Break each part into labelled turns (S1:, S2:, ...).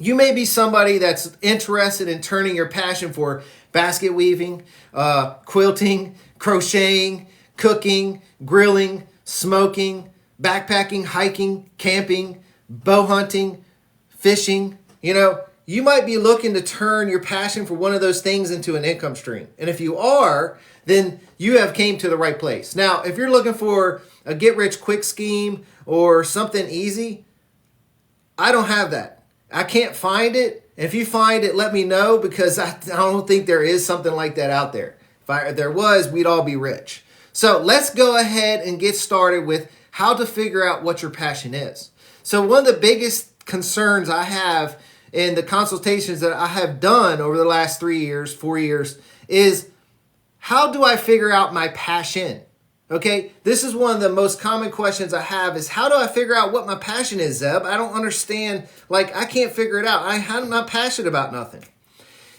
S1: You may be somebody that's interested in turning your passion for basket weaving, quilting, crocheting, cooking, grilling, smoking, backpacking, hiking, camping, bow hunting, fishing. You might be looking to turn your passion for one of those things into an income stream. And if you are, then you have came to the right place. Now, if you're looking for a get-rich-quick scheme or something easy, I don't have that. I can't find it. If you find it, let me know, because I don't think there is something like that out there. If there was, we'd all be rich. So let's go ahead and get started with how to figure out what your passion is. So one of the biggest concerns I have in the consultations that I have done over the last 3 years, 4 years, is how do I figure out my passion? Okay, this is one of the most common questions I have is, how do I figure out what my passion is, Zeb? I don't understand. I can't figure it out. I'm not passionate about nothing.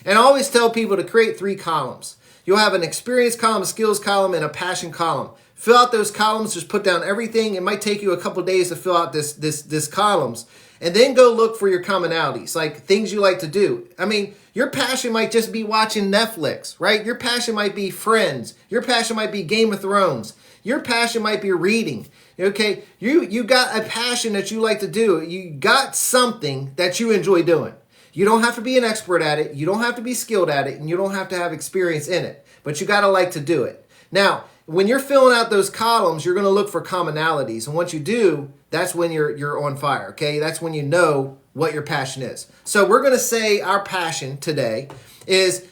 S1: And I always tell people to create 3 columns. You'll have an experience column, a skills column, and a passion column. Fill out those columns, just put down everything. It might take you a couple of days to fill out this columns. And then go look for your commonalities, like things you like to do. I mean, your passion might just be watching Netflix, right? Your passion might be Friends. Your passion might be Game of Thrones. Your passion might be reading. Okay, you got a passion that you like to do. You got something that you enjoy doing. You don't have to be an expert at it. You don't have to be skilled at it, and you don't have to have experience in it. But you got to like to do it. Now, when you're filling out those columns, you're going to look for commonalities. And once you do, that's when you're on fire, okay? That's when you know what your passion is. So we're going to say our passion today is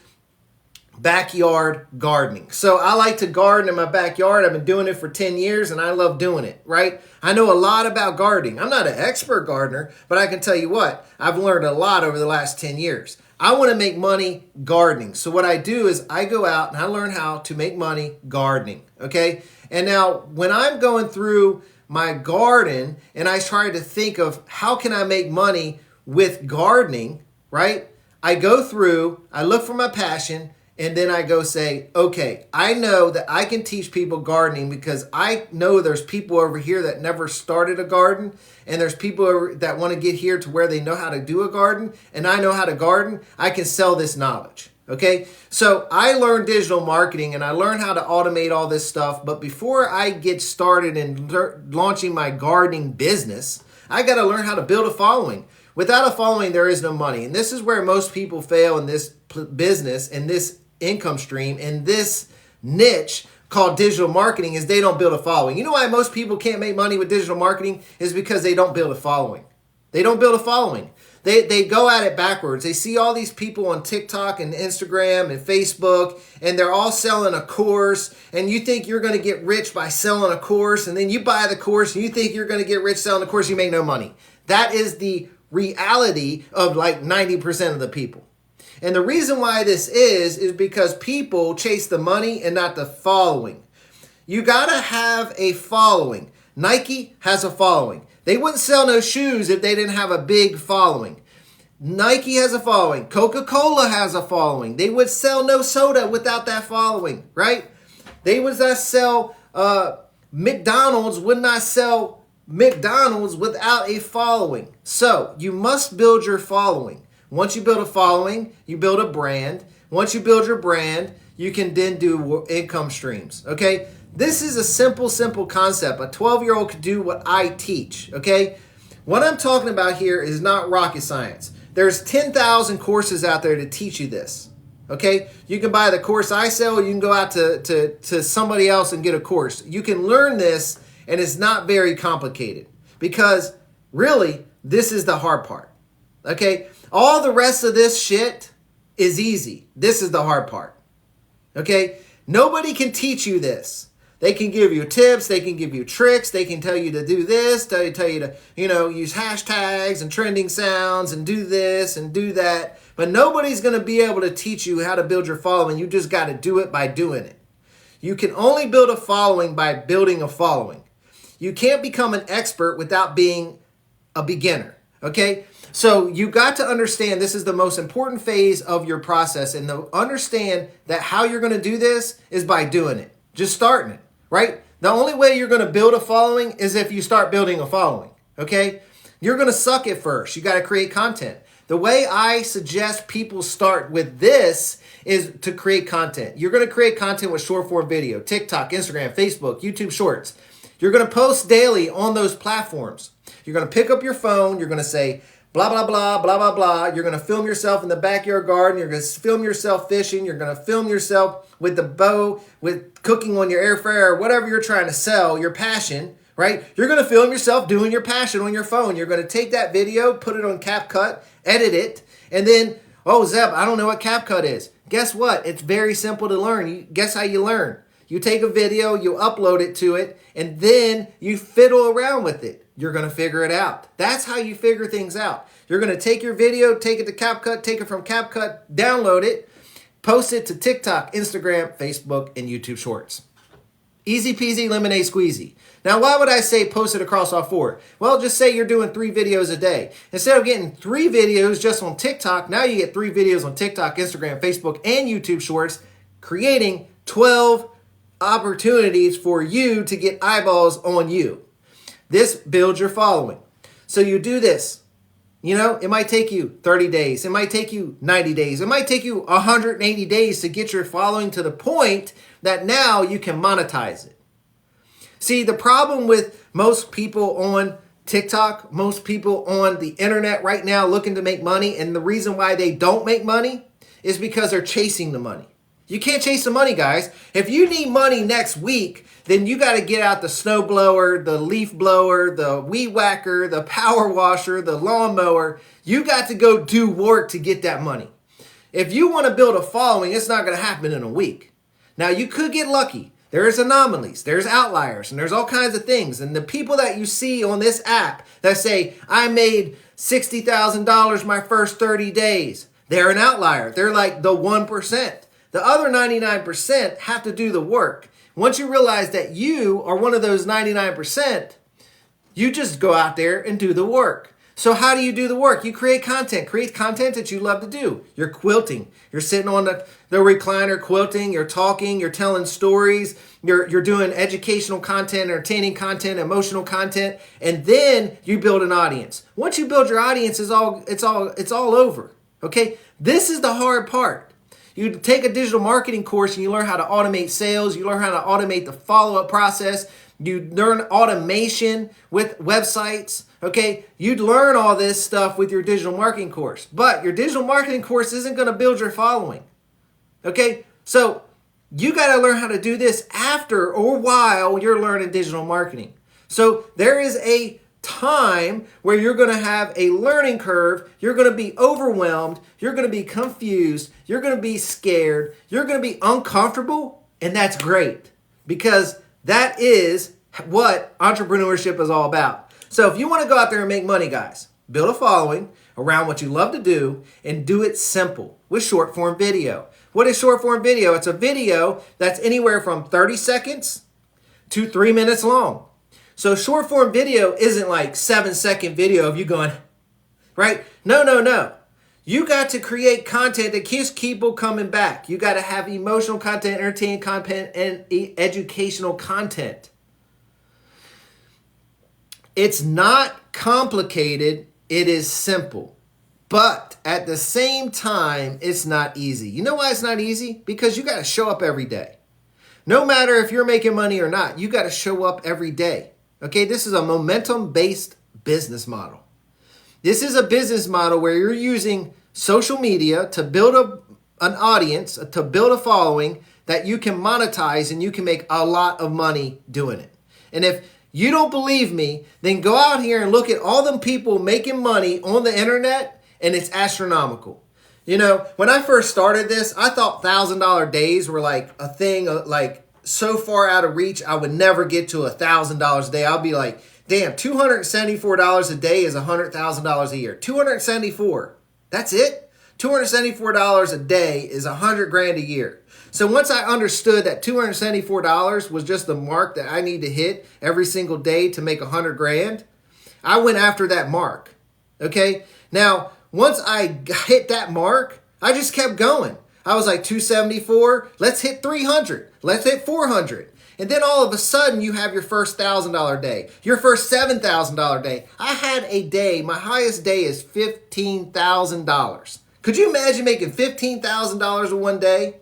S1: backyard gardening. So I like to garden in my backyard. I've been doing it for 10 years and I love doing it, right? I know a lot about gardening. I'm not an expert gardener, but I can tell you what, I've learned a lot over the last 10 years. I want to make money gardening. So what I do is I go out and I learn how to make money gardening, okay? And now when I'm going through my garden and I try to think of how can I make money with gardening, right? I go through, I look for my passion, and then I go say, okay, I know that I can teach people gardening because I know there's people over here that never started a garden, and there's people that want to get here to where they know how to do a garden, and I know how to garden. I can sell this knowledge, okay? So I learned digital marketing, and I learned how to automate all this stuff, but before I get started in launching my gardening business, I got to learn how to build a following. Without a following, there is no money, and this is where most people fail in this business, in this income stream, in this niche called digital marketing, is they don't build a following. You know why most people can't make money with digital marketing? Is because they don't build a following. They don't build a following. They go at it backwards. They see all these people on TikTok and Instagram and Facebook, and they're all selling a course, and you think you're going to get rich by selling a course, and then you buy the course, and you think you're going to get rich selling the course, you make no money. That is the reality of like 90% of the people. And the reason why this is because people chase the money and not the following. You got to have a following. Nike has a following. They wouldn't sell no shoes if they didn't have a big following. Nike has a following. Coca-Cola has a following. They would sell no soda without that following, right? They would not sell, McDonald's would not sell McDonald's without a following. So you must build your following. Once you build a following, you build a brand. Once you build your brand, you can then do income streams, okay? This is a simple concept. A 12-year-old could do what I teach, okay? What I'm talking about here is not rocket science. There's 10,000 courses out there to teach you this, okay? You can buy the course I sell, you can go out to somebody else and get a course. You can learn this, and it's not very complicated because really, this is the hard part, okay? All the rest of this shit is easy. This is the hard part. Okay? Nobody can teach you this. They can give you tips. They can give you tricks. They can tell you to do this, tell you to, use hashtags and trending sounds and do this and do that. But nobody's going to be able to teach you how to build your following. You just got to do it by doing it. You can only build a following by building a following. You can't become an expert without being a beginner. Okay? So you got to understand this is the most important phase of your process, and to understand that how you're going to do this is by doing it. Just starting it, right? The only way you're going to build a following is if you start building a following, okay? You're going to suck at first. You got to create content. The way I suggest people start with this is to create content. You're going to create content with short form video, TikTok, Instagram, Facebook, YouTube Shorts. You're going to post daily on those platforms. You're going to pick up your phone. You're going to say, blah, blah, blah, blah, blah, blah. You're going to film yourself in the backyard garden. You're going to film yourself fishing. You're going to film yourself with the bow, with cooking on your air fryer, or whatever you're trying to sell, your passion, right? You're going to film yourself doing your passion on your phone. You're going to take that video, put it on CapCut, edit it, and then, oh, Zeb, I don't know what CapCut is. Guess what? It's very simple to learn. Guess how you learn? You take a video, you upload it to it, and then you fiddle around with it. You're going to figure it out. That's how you figure things out. You're going to take your video, take it to CapCut, take it from CapCut, download it, post it to TikTok, Instagram, Facebook, and YouTube Shorts. Easy peasy, lemonade squeezy. Now, why would I say post it across all four? Well, just say you're doing 3 videos a day. Instead of getting 3 videos just on TikTok, now you get 3 videos on TikTok, Instagram, Facebook, and YouTube Shorts, creating 12 opportunities for you to get eyeballs on you. This builds your following. So you do this. You know, it might take you 30 days. It might take you 90 days. It might take you 180 days to get your following to the point that now you can monetize it. See, the problem with most people on TikTok, most people on the internet right now looking to make money, and the reason why they don't make money is because they're chasing the money. You can't chase the money, guys. If you need money next week, then you got to get out the snow blower, the leaf blower, the weed whacker, the power washer, the lawnmower. You got to go do work to get that money. If you want to build a following, it's not going to happen in a week. Now, you could get lucky. There's anomalies, there's outliers, and there's all kinds of things. And the people that you see on this app that say, I made $60,000 my first 30 days, they're an outlier. They're like the 1%. The other 99% have to do the work. Once you realize that you are one of those 99%, you just go out there and do the work. So how do you do the work? You create content. Create content that you love to do. You're quilting. You're sitting on the recliner quilting. You're talking. You're telling stories. You're doing educational content, entertaining content, emotional content, and then you build an audience. Once you build your audience, it's all over. Okay? This is the hard part. You take a digital marketing course and you learn how to automate sales. You learn how to automate the follow-up process. You learn automation with websites. Okay, you'd learn all this stuff with your digital marketing course, but your digital marketing course isn't going to build your following. Okay, so you got to learn how to do this after or while you're learning digital marketing. So there is a time where you're going to have a learning curve. You're going to be overwhelmed. You're going to be confused. You're going to be scared. You're going to be uncomfortable, and that's great because that is what entrepreneurship is all about. So if you want to go out there and make money, guys, build a following around what you love to do and do it simple with short form video. What is short form video? It's a video that's anywhere from 30 seconds to 3 minutes long. So short form video isn't like 7-second video of you going, right? No. You got to create content that keeps people coming back. You got to have emotional content, entertaining content, and educational content. It's not complicated, it is simple. But at the same time, it's not easy. You know why it's not easy? Because you got to show up every day. No matter if you're making money or not, you got to show up every day. Okay, this is a momentum-based business model. This is a business model where you're using social media to build an audience, to build a following that you can monetize and you can make a lot of money doing it. And if you don't believe me, then go out here and look at all them people making money on the internet, and it's astronomical. You know, when I first started this, I thought $1,000 days were like a thing, like so far out of reach, I would never get to $1,000 a day. I'll be like, damn, $274 a day is $100,000 a year. 274, that's it? $274 a day is $100,000 a year. So once I understood that $274 was just the mark that I need to hit every single day to make $100,000, I went after that mark. Okay. Now, once I hit that mark, I just kept going. I was like 274. Let's hit 300. Let's hit 400. And then all of a sudden you have your first $1,000 day, your first $7,000 day. I had a day, my highest day is $15,000. Could you imagine making $15,000 in one day?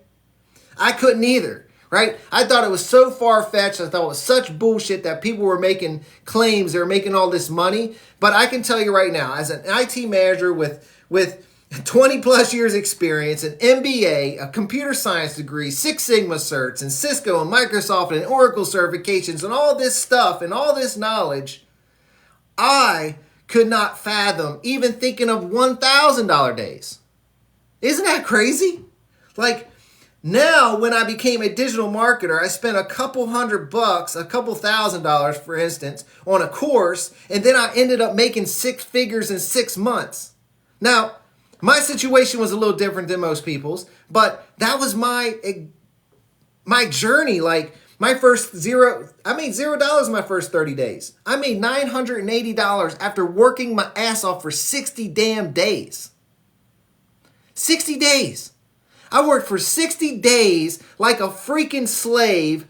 S1: I couldn't either, right? I thought it was so far-fetched. I thought it was such bullshit that people were making claims they were making all this money. But I can tell you right now, as an IT manager with 20 plus years experience, an MBA, a computer science degree, Six Sigma certs, and Cisco and Microsoft and Oracle certifications, and all this stuff and all this knowledge, I could not fathom even thinking of $1,000 days. Isn't that crazy? Like, now when I became a digital marketer, I spent a couple $100, a couple $1,000, for instance, on a course, and then I ended up making six figures in 6 months. Now, my situation was a little different than most people's, but that was my journey. Like, I made $0 my first 30 days. I made $980 after working my ass off for 60 damn days. 60 days. I worked for 60 days like a freaking slave,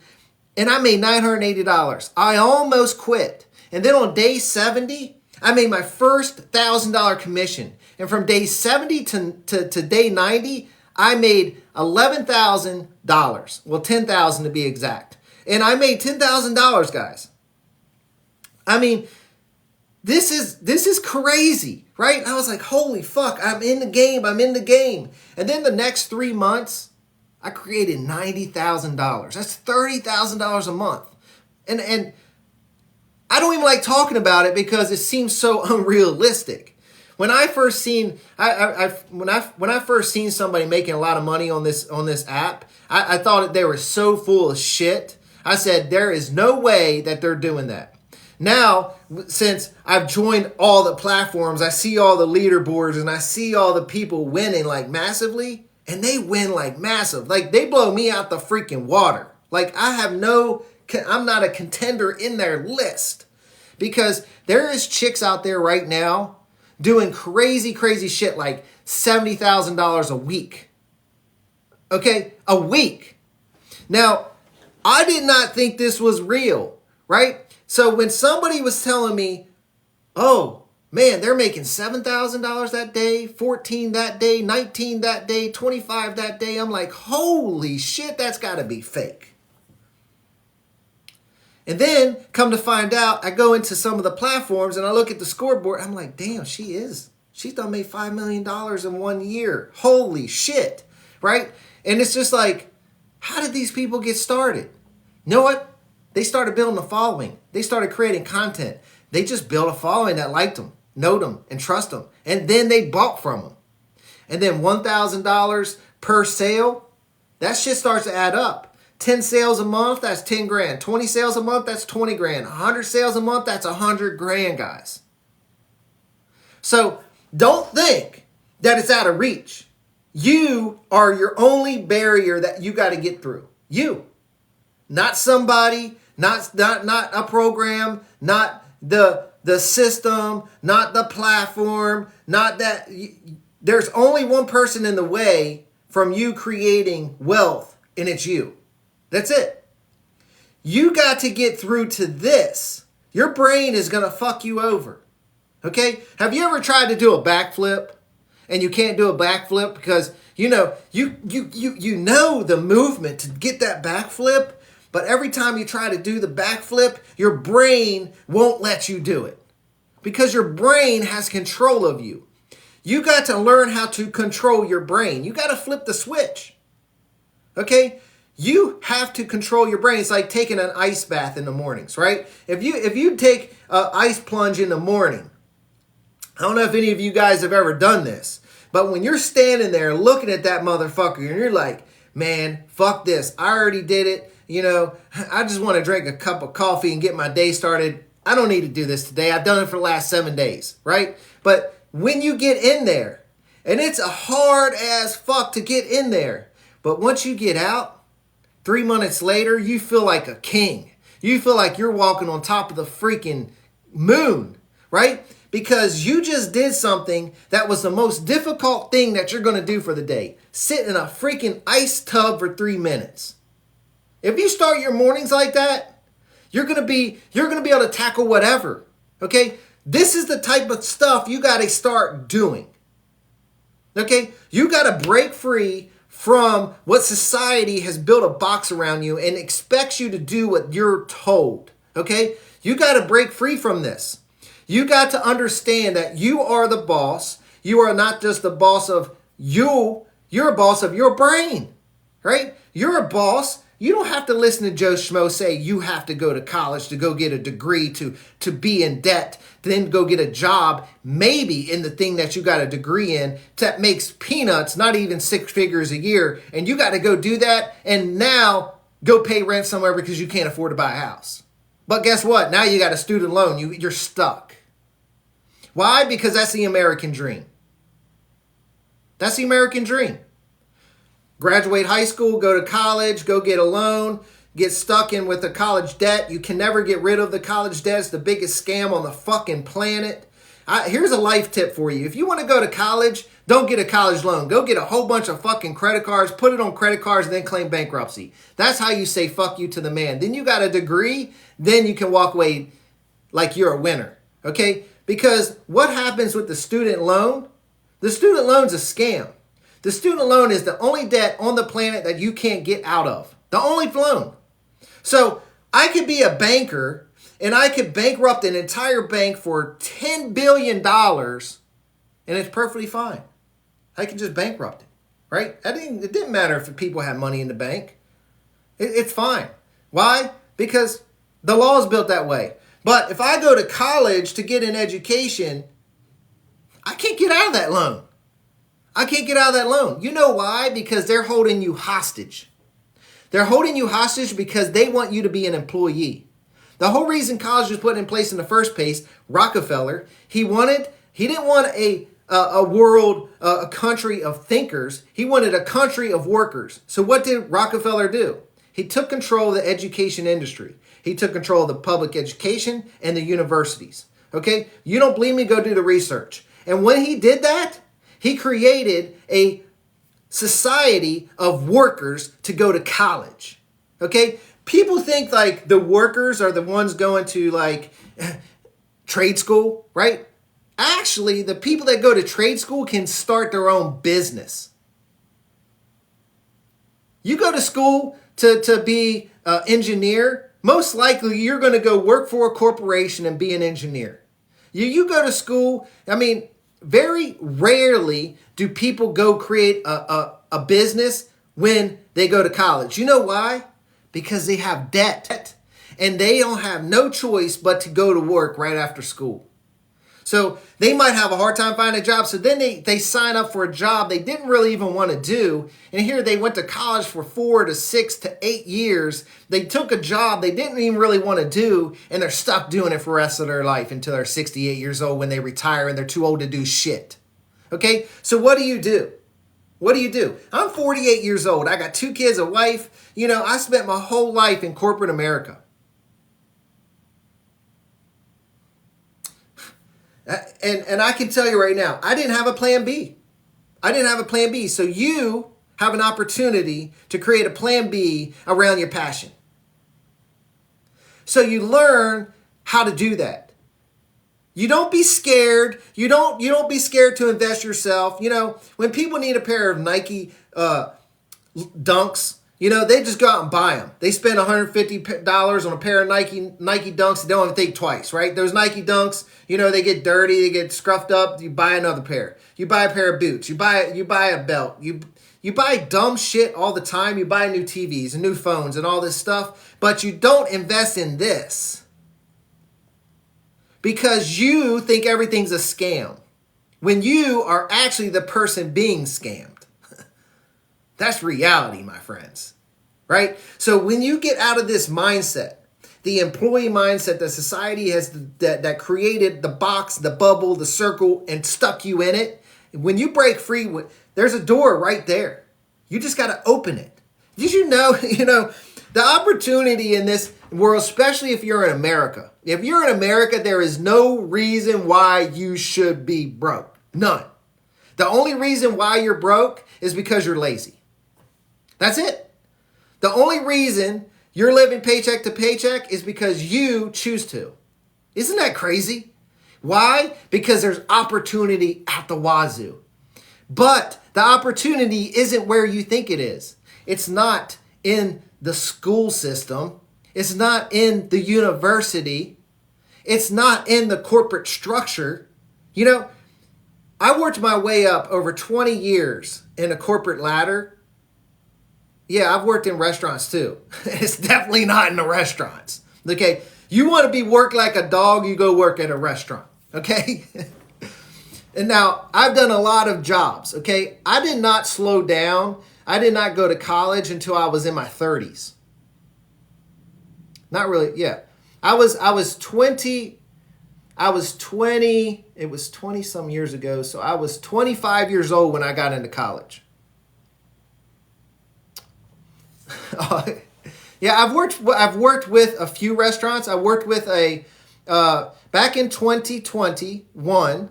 S1: and I made $980. I almost quit. And then on day 70, I made my first $1,000 commission. And from day 70 to day 90, I made $11,000. Well, $10,000 to be exact. And I made $10,000, guys. I mean, this is crazy, right? I was like, holy fuck, I'm in the game. And then the next 3 months, I created $90,000. That's $30,000 a month. And I don't even like talking about it because it seems so unrealistic. When I first seen when I first seen somebody making a lot of money on this app, I thought that they were so full of shit. I said, there is no way that they're doing that. Now, since I've joined all the platforms, I see all the leaderboards and I see all the people winning like massively, and they win like massive. Like, they blow me out the freaking water. Like, I'm not a contender in their list, because there is chicks out there right now doing crazy, crazy shit like $70,000 a week. Okay? A week. Now, I did not think this was real, right? So when somebody was telling me, oh, man, they're making $7,000 that day, 14 that day, 19 that day, 25 that day, I'm like, holy shit, that's got to be fake. And then, come to find out, I go into some of the platforms and I look at the scoreboard. I'm like, damn, she's done made $5 million in 1 year. Holy shit, right? And it's just like, how did these people get started? You know what? They started building a following. They started creating content. They just built a following that liked them, know them, and trust them. And then they bought from them. And then $1,000 per sale, that shit starts to add up. 10 sales a month, that's 10 grand. 20 sales a month, that's 20 grand. 100 sales a month, that's 100 grand, guys. So don't think that it's out of reach. You are your only barrier that you got to get through. You. Not somebody, not a program, not the system, not the platform, not that. There's only one person in the way from you creating wealth, and it's you. That's it. You got to get through to this. Your brain is going to fuck you over. Okay? Have you ever tried to do a backflip and you can't do a backflip because you know the movement to get that backflip, but every time you try to do the backflip, your brain won't let you do it because your brain has control of you. You got to learn how to control your brain. You got to flip the switch. Okay? You have to control your brain. It's like taking an ice bath in the mornings, right? If you take an ice plunge in the morning, I don't know if any of you guys have ever done this, but when you're standing there looking at that motherfucker and you're like, man, fuck this. I already did it. You know, I just want to drink a cup of coffee and get my day started. I don't need to do this today. I've done it for the last 7 days, right? But when you get in there, and it's a hard as fuck to get in there, but once you get out, 3 minutes later, you feel like a king. You feel like you're walking on top of the freaking moon, right? Because you just did something that was the most difficult thing that you're going to do for the day. Sit in a freaking ice tub for 3 minutes. If you start your mornings like that, you're gonna be able to tackle whatever. Okay? This is the type of stuff you gotta start doing. Okay? You gotta break free from what society has built a box around you and expects you to do what you're told. Okay? You gotta break free from this. You got to understand that you are the boss. You are not just the boss of you. You're a boss of your brain, right? You're a boss. You don't have to listen to Joe Schmo say you have to go to college to go get a degree, to be in debt, to then go get a job, maybe in the thing that you got a degree in that makes peanuts, not even 6 figures a year. And you got to go do that and now go pay rent somewhere because you can't afford to buy a house. But guess what? Now you got a student loan. You're stuck. Why? Because that's the American dream. That's the American dream. Graduate high school, go to college, go get a loan, get stuck in with the college debt. You can never get rid of the college debt. It's the biggest scam on the fucking planet. Here's a life tip for you. If you want to go to college, don't get a college loan. Go get a whole bunch of fucking credit cards, put it on credit cards, and then claim bankruptcy. That's how you say fuck you to the man. Then you got a degree, then you can walk away like you're a winner. Okay? Because what happens with the student loan? The student loan's a scam. The student loan is the only debt on the planet that you can't get out of. The only loan. So I could be a banker and I could bankrupt an entire bank for $10 billion and it's perfectly fine. I could just bankrupt it, right? It didn't matter if people had money in the bank. It's fine. Why? Because the law is built that way. But if I go to college to get an education, I can't get out of that loan. I can't get out of that loan. You know why? Because they're holding you hostage. They're holding you hostage because they want you to be an employee. The whole reason college was put in place in the first place, Rockefeller, he didn't want a world, a country of thinkers. He wanted a country of workers. So what did Rockefeller do? He took control of the education industry. He took control of the public education and the universities. Okay? You don't believe me? Go do the research. And when he did that, he created a society of workers to go to college. Okay? People think like the workers are the ones going to like trade school, right? Actually, the people that go to trade school can start their own business. You go to school to be an engineer, most likely you're going to go work for a corporation and be an engineer. You go to school, I mean, very rarely do people go create a business when they go to college. You know why? Because they have debt and they don't have no choice but to go to work right after school. So they might have a hard time finding a job. So then they sign up for a job they didn't really even want to do. And here they went to college for 4 to 6 to 8 years. They took a job they didn't even really want to do. And they're stuck doing it for the rest of their life until they're 68 years old when they retire and they're too old to do shit. Okay, so what do you do? What do you do? I'm 48 years old. I got 2 kids, a wife. You know, I spent my whole life in corporate America. And I can tell you right now, I didn't have a plan B. I didn't have a plan B. So you have an opportunity to create a plan B around your passion. So you learn how to do that. You don't be scared. You don't be scared to invest yourself. You know, when people need a pair of Nike Dunks, you know, they just go out and buy them. They spend $150 on a pair of Nike Dunks. They don't even think twice, right? Those Nike Dunks, you know, they get dirty, they get scruffed up. You buy another pair. You buy a pair of boots. You buy a belt. You buy dumb shit all the time. You buy new TVs and new phones and all this stuff, but you don't invest in this because you think everything's a scam when you are actually the person being scammed. That's reality, my friends, right? So when you get out of this mindset, the employee mindset that society has that created the box, the bubble, the circle, and stuck you in it, when you break free, there's a door right there. You just got to open it. Did you know, the opportunity in this world, especially if you're in America, if you're in America, there is no reason why you should be broke. None. The only reason why you're broke is because you're lazy. That's it. The only reason you're living paycheck to paycheck is because you choose to. Isn't that crazy? Why? Because there's opportunity at the wazoo. But the opportunity isn't where you think it is. It's not in the school system. It's not in the university. It's not in the corporate structure. You know, I worked my way up over 20 years in a corporate ladder. Yeah, I've worked in restaurants too. It's definitely not in the restaurants. Okay, you want to be worked like a dog, you go work at a restaurant. Okay? And now, I've done a lot of jobs. Okay? I did not slow down. I did not go to college until I was in my 30s. Not really, yeah. I was 20, it was 20 some years ago, so I was 25 years old when I got into college. Yeah, I've worked with a few restaurants. I worked with back in 2021,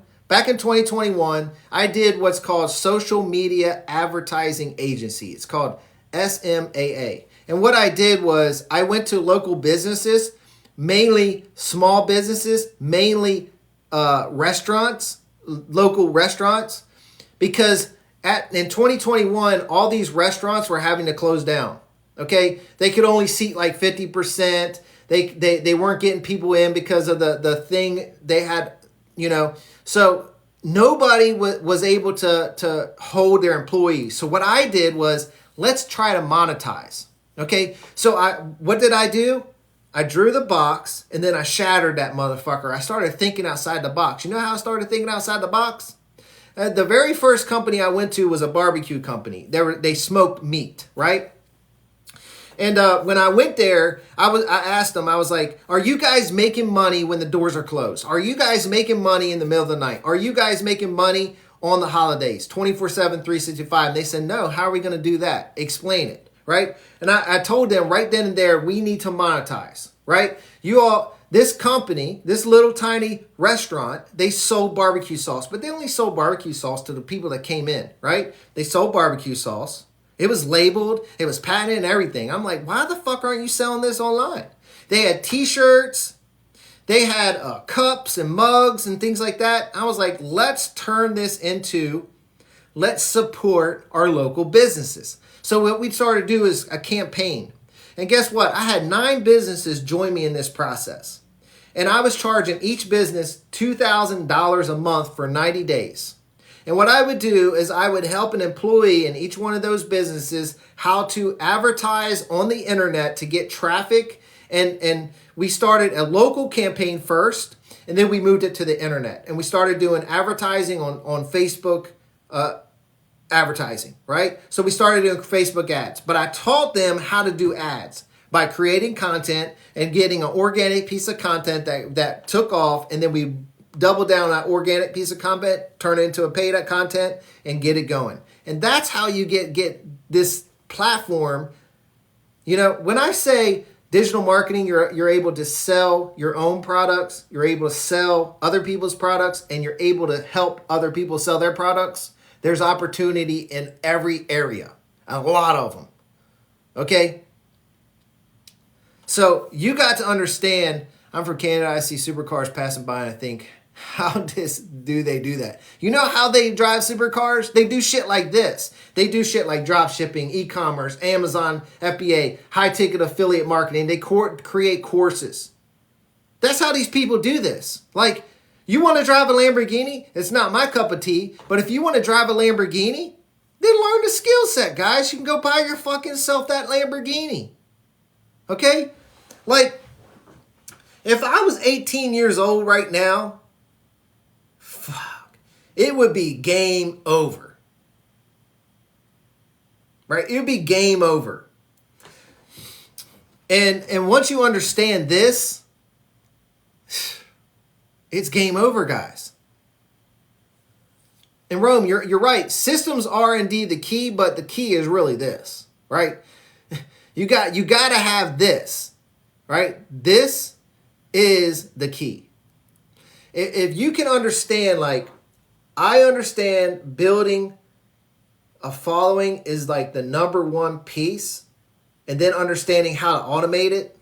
S1: I did what's called Social Media Advertising Agency. It's called SMAA. And what I did was I went to local businesses, mainly small businesses, mainly restaurants, local restaurants, because in 2021, all these restaurants were having to close down. Okay, they could only seat like 50%. They weren't getting people in because of the thing they had, you know. So nobody was able to hold their employees. So what I did was, let's try to monetize. Okay, so what did I do? I drew the box and then I shattered that motherfucker. I started thinking outside the box. You know how I started thinking outside the box? The very first company I went to was a barbecue company. They smoked meat, right? And when I went there, I asked them, I was like, are you guys making money when the doors are closed? Are you guys making money in the middle of the night? Are you guys making money on the holidays, 24/7, 365? And they said, no, how are we going to do that? Explain it, right? And I told them right then and there, we need to monetize, right? You all, this company, this little tiny restaurant, they sold barbecue sauce, but they only sold barbecue sauce to the people that came in, right? They sold barbecue sauce. It was labeled, it was patented and everything. I'm like, why the fuck aren't you selling this online? They had t-shirts, they had cups and mugs and things like that. I was like, let's turn this into, let's support our local businesses. So what we started to do is a campaign. And guess what? I had 9 businesses join me in this process. And I was charging each business $2,000 a month for 90 days. And what I would do is I would help an employee in each one of those businesses how to advertise on the internet to get traffic. And we started a local campaign first, and then we moved it to the internet. And we started doing advertising on Facebook advertising, right? So we started doing Facebook ads. But I taught them how to do ads by creating content and getting an organic piece of content that took off, and then we double down on that organic piece of content, turn it into a paid content, and get it going. And that's how you get this platform. You know, when I say digital marketing, you're able to sell your own products, you're able to sell other people's products, and you're able to help other people sell their products. There's opportunity in every area, a lot of them. Okay? So you got to understand, I'm from Canada, I see supercars passing by and I think, how do they do that? You know how they drive supercars? They do shit like this. They do shit like drop shipping, e-commerce, Amazon, FBA, high-ticket affiliate marketing. They create courses. That's how these people do this. Like, you want to drive a Lamborghini? It's not my cup of tea. But if you want to drive a Lamborghini, then learn the skill set, guys. You can go buy your fucking self that Lamborghini. Okay? Like, if I was 18 years old right now, fuck, it would be game over. Right? It would be game over. And once you understand this, it's game over, guys. And Rome, you're right. Systems are indeed the key, but the key is really this, right? You got to have this, right? This is the key. If you can understand, like, I understand building a following is like the number one piece, and then understanding how to automate it.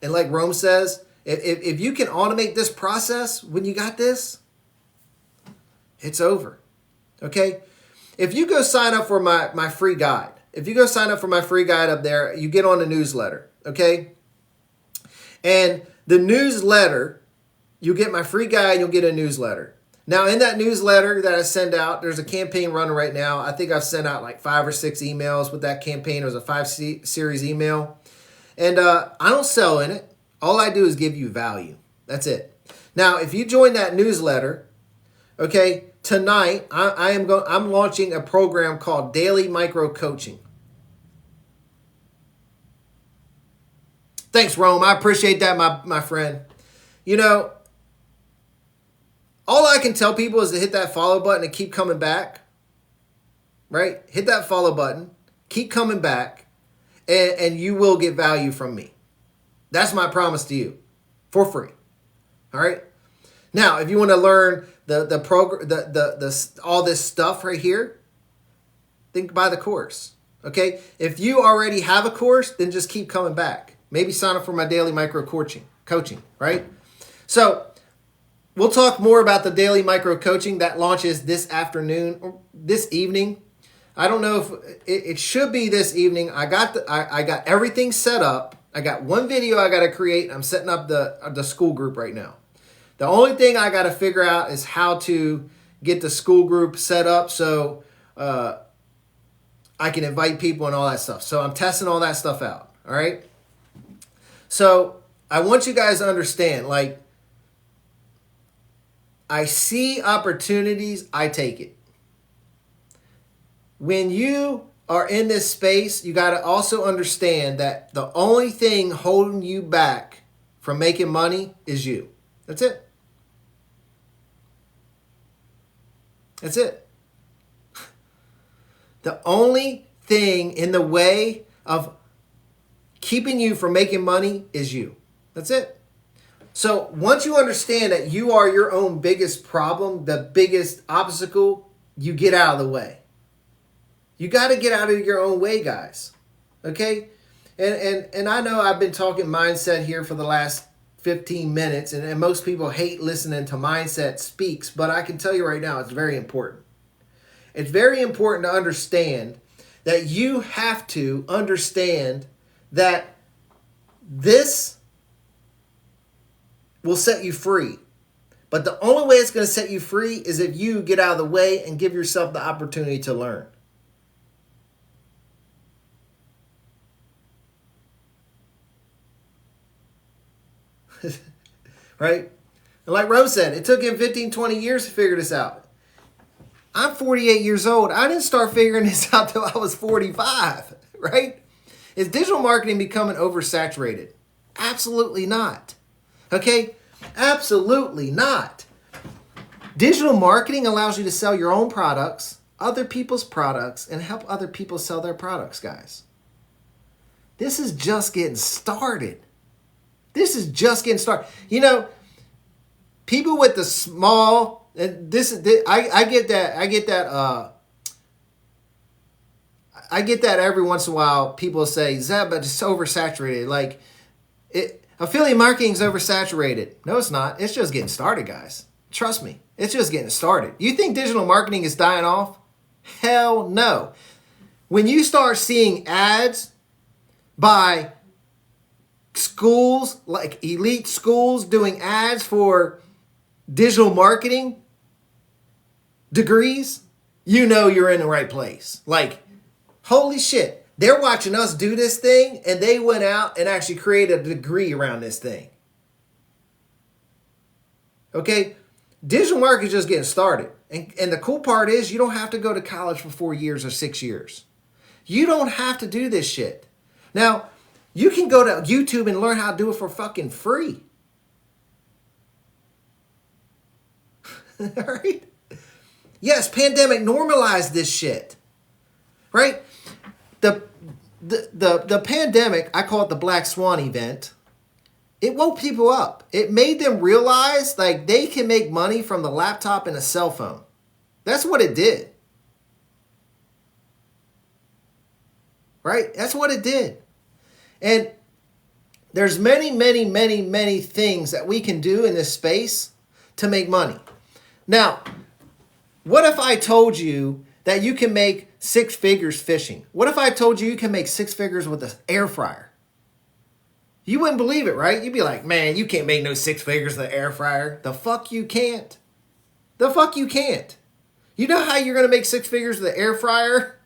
S1: And like Rome says, if you can automate this process when you got this, it's over. Okay? If you go sign up for my free guide, if you go sign up for my free guide up there, you get on the newsletter. Okay? And the newsletter, you get my free guide, you'll get a newsletter. Now, in that newsletter that I send out, there's a campaign running right now. I think I've sent out like 5 or 6 emails with that campaign. It was a 5-series email. And I don't sell in it. All I do is give you value. That's it. Now, if you join that newsletter, okay, tonight I'm launching a program called Daily Micro Coaching. Thanks, Rome. I appreciate that, my friend. You know, all I can tell people is to hit that follow button and keep coming back. Right? Hit that follow button. Keep coming back. And you will get value from me. That's my promise to you. For free. All right? Now, if you want to learn the program, all this stuff right here, then buy the course. Okay? If you already have a course, then just keep coming back. Maybe sign up for my daily micro coaching, right? So we'll talk more about the daily micro coaching that launches this afternoon or this evening. I don't know if it should be this evening. I got everything set up. I got one video I got to create. I'm setting up the school group right now. The only thing I got to figure out is how to get the school group set up so I can invite people and all that stuff. So I'm testing all that stuff out. All right. So I want you guys to understand, like, I see opportunities, I take it. When you are in this space, you got to also understand that the only thing holding you back from making money is you. That's it. That's it. The only thing in the way of keeping you from making money is you. That's it. So once you understand that you are your own biggest problem, the biggest obstacle, you get out of the way. You got to get out of your own way, guys. Okay? And I know I've been talking mindset here for the last 15 minutes, and most people hate listening to Mindset Speaks, but I can tell you right now, it's very important. It's very important to understand that you have to understand that this will set you free. But the only way it's going to set you free is if you get out of the way and give yourself the opportunity to learn. Right? And like Rose said, it took him 15, 20 years to figure this out. I'm 48 years old. I didn't start figuring this out till I was 45, right? Is digital marketing becoming oversaturated? Absolutely not. Okay? Absolutely not. Digital marketing allows you to sell your own products, other people's products, and help other people sell their products, guys. This is just getting started. This is just getting started. You know, people with the small, and I get that every once in a while. People say, Zeb, but it's oversaturated. Like, affiliate marketing is oversaturated. No, it's not. It's just getting started, guys. Trust me. It's just getting started. You think digital marketing is dying off? Hell no. When you start seeing ads by schools, like elite schools, doing ads for digital marketing degrees, you know you're in the right place. Like, holy shit. They're watching us do this thing, and they went out and actually created a degree around this thing. Okay? Digital marketing is just getting started. And the cool part is you don't have to go to college for 4 years or 6 years. You don't have to do this shit. Now, you can go to YouTube and learn how to do it for fucking free. All right? Yes, pandemic normalized this shit. Right? The pandemic, I call it the Black Swan event. It woke people up. It made them realize like they can make money from the laptop and a cell phone. That's what it did. Right? That's what it did. And there's many, many, many, many things that we can do in this space to make money. Now, what if I told you that you can make 6 figures fishing? What if I told you can make 6 figures with an air fryer? You wouldn't believe it, right? You'd be like, man, you can't make no 6 figures with an air fryer. The fuck you can't. The fuck you can't. You know how you're going to make 6 figures with an air fryer?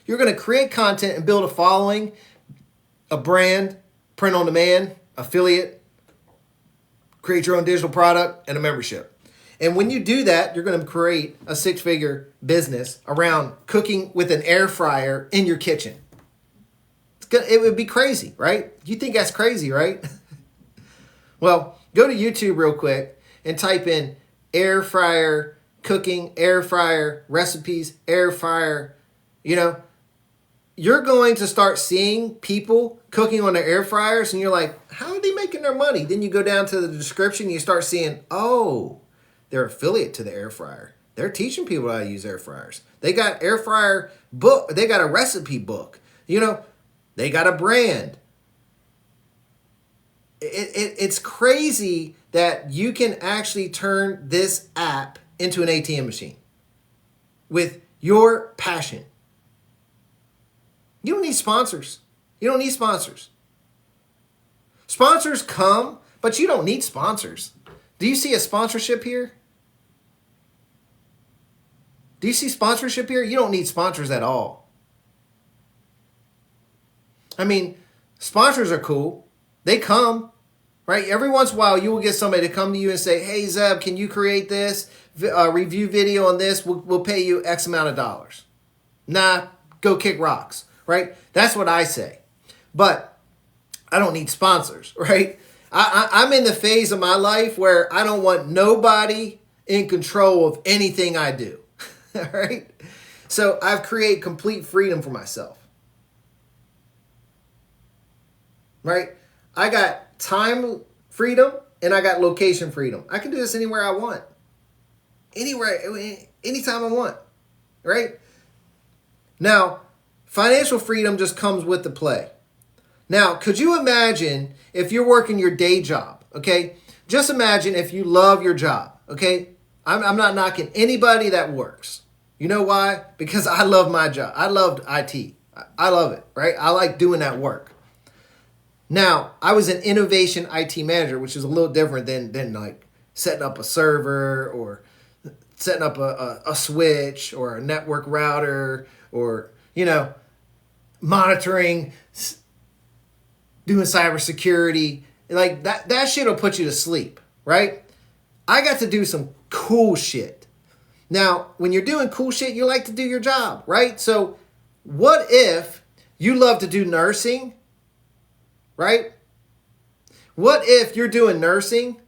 S1: You're going to create content and build a following, a brand, print on demand, affiliate, create your own digital product, and a membership. And when you do that, you're going to create a 6-figure business around cooking with an air fryer in your kitchen. It would be crazy, right? You think that's crazy, right? Well, go to YouTube real quick and type in air fryer cooking, air fryer recipes, air fryer. You're going to start seeing people cooking on their air fryers, and you're like, how are they making their money? Then you go down to the description, and you start seeing, oh, they're affiliate to the air fryer. They're teaching people how to use air fryers. They got air fryer book. They got a recipe book. They got a brand. It's crazy that you can actually turn this app into an ATM machine with your passion. You don't need sponsors. You don't need sponsors. Sponsors come, but you don't need sponsors. Do you see a sponsorship here? Do you see sponsorship here? You don't need sponsors at all. I mean, sponsors are cool. They come, right? Every once in a while, you will get somebody to come to you and say, hey, Zeb, can you create this review video on this? We'll pay you X amount of dollars. Nah, go kick rocks, right? That's what I say. But I don't need sponsors, right? I'm in the phase of my life where I don't want nobody in control of anything I do, all right? So I've created complete freedom for myself. Right? I got time freedom and I got location freedom. I can do this anywhere I want. Anywhere, anytime I want. Right? Now, financial freedom just comes with the play. Now, could you imagine if you're working your day job, okay? Just imagine if you love your job, okay? I'm not knocking anybody that works. You know why? Because I love my job. I loved IT. I love it, right? I like doing that work. Now, I was an innovation IT manager, which is a little different than like setting up a server or setting up a switch or a network router or, monitoring, doing cybersecurity. Like that shit will put you to sleep, right? I got to do some cool shit. Now, when you're doing cool shit, you like to do your job, right? So what if you love to do nursing? Right? What if you're doing nursing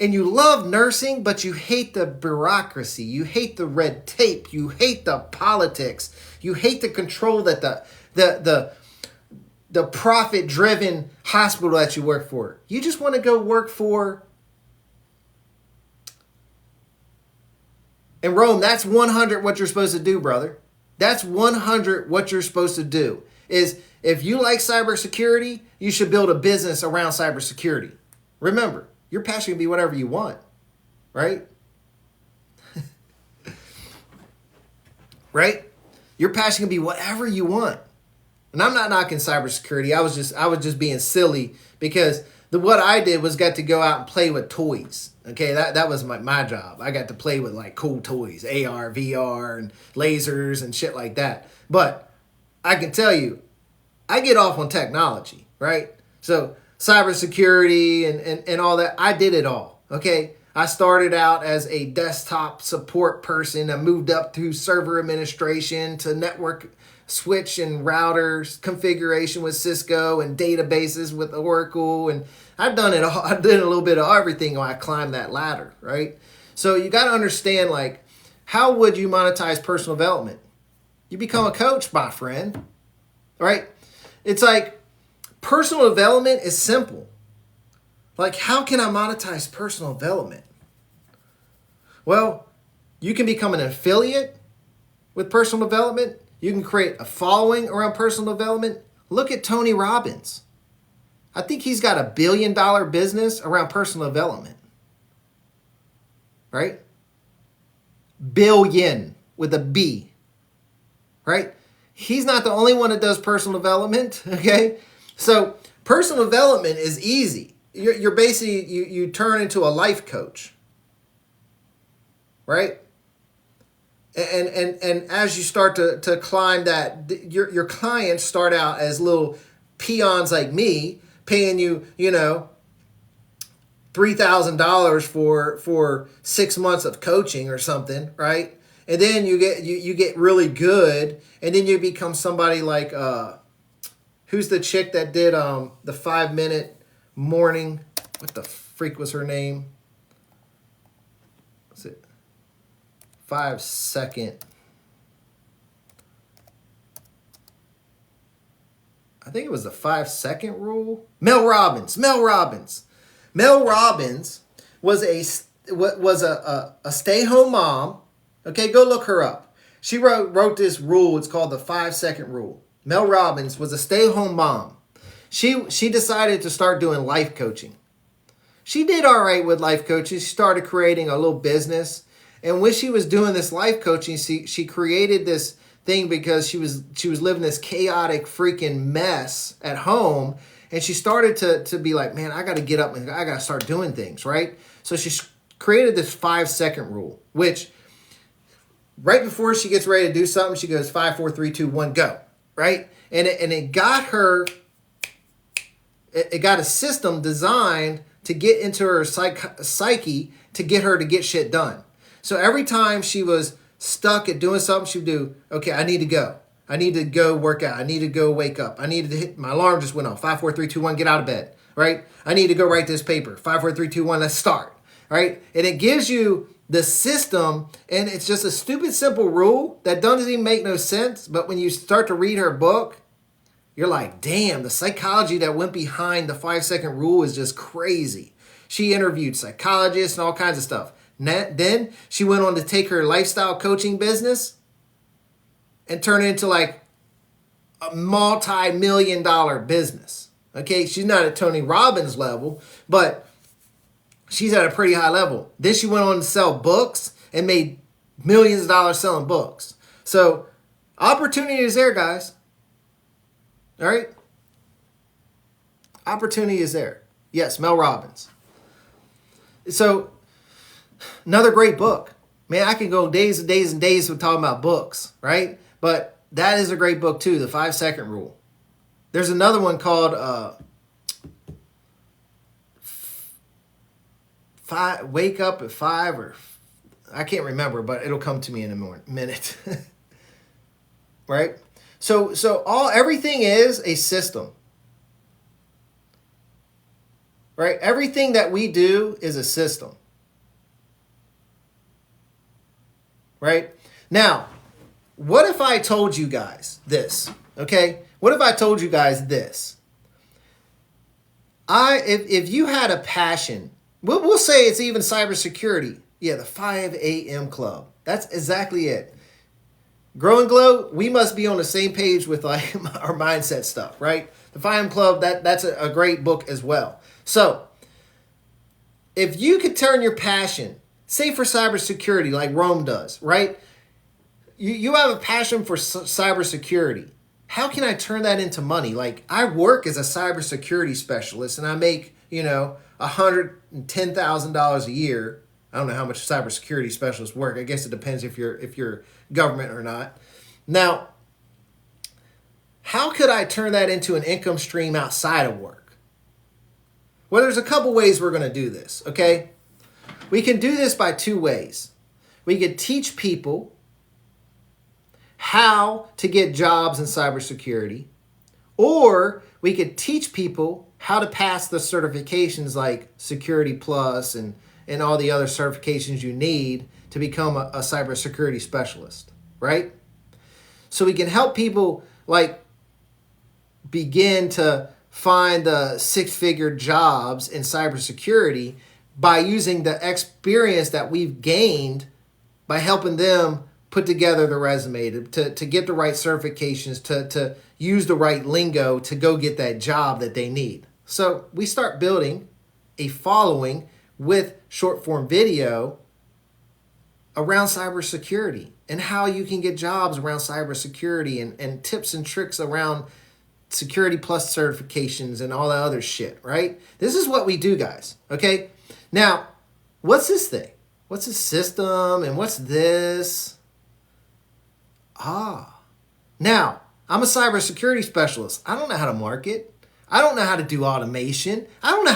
S1: and you love nursing, but you hate the bureaucracy, you hate the red tape, you hate the politics, you hate the control that the profit-driven hospital that you work for. You just want to go work for. In Rome, that's 100 what you're supposed to do, brother. That's 100 what you're supposed to do. Is if you like cybersecurity, you should build a business around cybersecurity. Remember, your passion can be whatever you want, right? Right? Your passion can be whatever you want. And I'm not knocking cybersecurity. I was just being silly because what I did was got to go out and play with toys. Okay, that was my job. I got to play with like cool toys, AR, VR, and lasers and shit like that. But I can tell you, I get off on technology, right? So cybersecurity and all that, I did it all, okay? I started out as a desktop support person. I moved up through server administration to network switch and routers configuration with Cisco and databases with Oracle. And I've done it all. I did a little bit of everything when I climbed that ladder, right? So you got to understand, like, how would you monetize personal development? You become a coach, my friend, right? It's like personal development is simple. Like, how can I monetize personal development? Well, you can become an affiliate with personal development. You can create a following around personal development. Look at Tony Robbins. I think he's got $1 billion business around personal development. Right? Billion with a B. Right? He's not the only one that does personal development. Okay? So personal development is easy. You're basically, you turn into a life coach. Right? And as you start to climb that, your clients start out as little peons like me, paying you, $3,000 for 6 months of coaching or something, right? And then you get really good, and then you become somebody like who's the chick that did the 5-minute morning? What the freak was her name? What's it? 5-second. I think it was the 5-second rule. Mel Robbins. Mel Robbins was a stay-home mom. Okay, go look her up. She wrote this rule. It's called the 5-second rule. Mel Robbins was a stay-home mom. She decided to start doing life coaching. She did all right with life coaching. She started creating a little business. And when she was doing this life coaching, she created this thing because she was living this chaotic freaking mess at home. And she started to be like, man, I got to get up and I got to start doing things, right? So she created this 5-second rule, which right before she gets ready to do something, she goes 5, 4, 3, 2, 1, go, right? And it got her, it got a system designed to get into her psyche to get her to get shit done. So every time she was stuck at doing something, she would do, okay, I need to go. I need to go work out. I need to go wake up. I needed to hit, my alarm just went off. 5, 4, 3, 2, 1, get out of bed, right? I need to go write this paper. 5, 4, 3, 2, 1, let's start, right? And it gives you the system, and it's just a stupid, simple rule that doesn't even make no sense. But when you start to read her book, you're like, damn, the psychology that went behind the 5-second rule is just crazy. She interviewed psychologists and all kinds of stuff. Then she went on to take her lifestyle coaching business and turn it into like a multi-million-dollar business. Okay, she's not at Tony Robbins level, but she's at a pretty high level. Then she went on to sell books and made millions of dollars selling books. So opportunity is there, guys. All right? Opportunity is there. Yes, Mel Robbins. So another great book. Man, I can go days and days and days with talking about books, right? But that is a great book too, the 5-second rule. There's another one called Wake Up at 5, or I can't remember, but it'll come to me in a minute. Right? So everything is a system. Right? Everything that we do is a system. Right? Now, what if I told you guys this? Okay? What if I told you guys this? If you had a passion, we'll say it's even cybersecurity. Yeah, the 5 a.m. club. That's exactly it. Grow and Glow, we must be on the same page with like our mindset stuff, right? The 5 a.m. club, that's a great book as well. So, if you could turn your passion, say for cybersecurity like Rome does, right? You have a passion for cybersecurity. How can I turn that into money? Like, I work as a cybersecurity specialist and I make, $110,000 a year. I don't know how much cybersecurity specialists work. I guess it depends if you're government or not. Now, how could I turn that into an income stream outside of work? Well, there's a couple ways we're going to do this, okay? We can do this by 2 ways. We could teach people how to get jobs in cybersecurity, or we could teach people how to pass the certifications like Security Plus and all the other certifications you need to become a cybersecurity specialist, right? So we can help people like begin to find the 6-figure jobs in cybersecurity by using the experience that we've gained by helping them put together the resume, to get the right certifications, to use the right lingo to go get that job that they need. So we start building a following with short form video around cybersecurity and how you can get jobs around cybersecurity and tips and tricks around Security Plus certifications and all that other shit, right? This is what we do, guys, okay? Now, what's this thing? What's this system and what's this? Now, I'm a cybersecurity specialist. I don't know how to market. I don't know how to do automation. I don't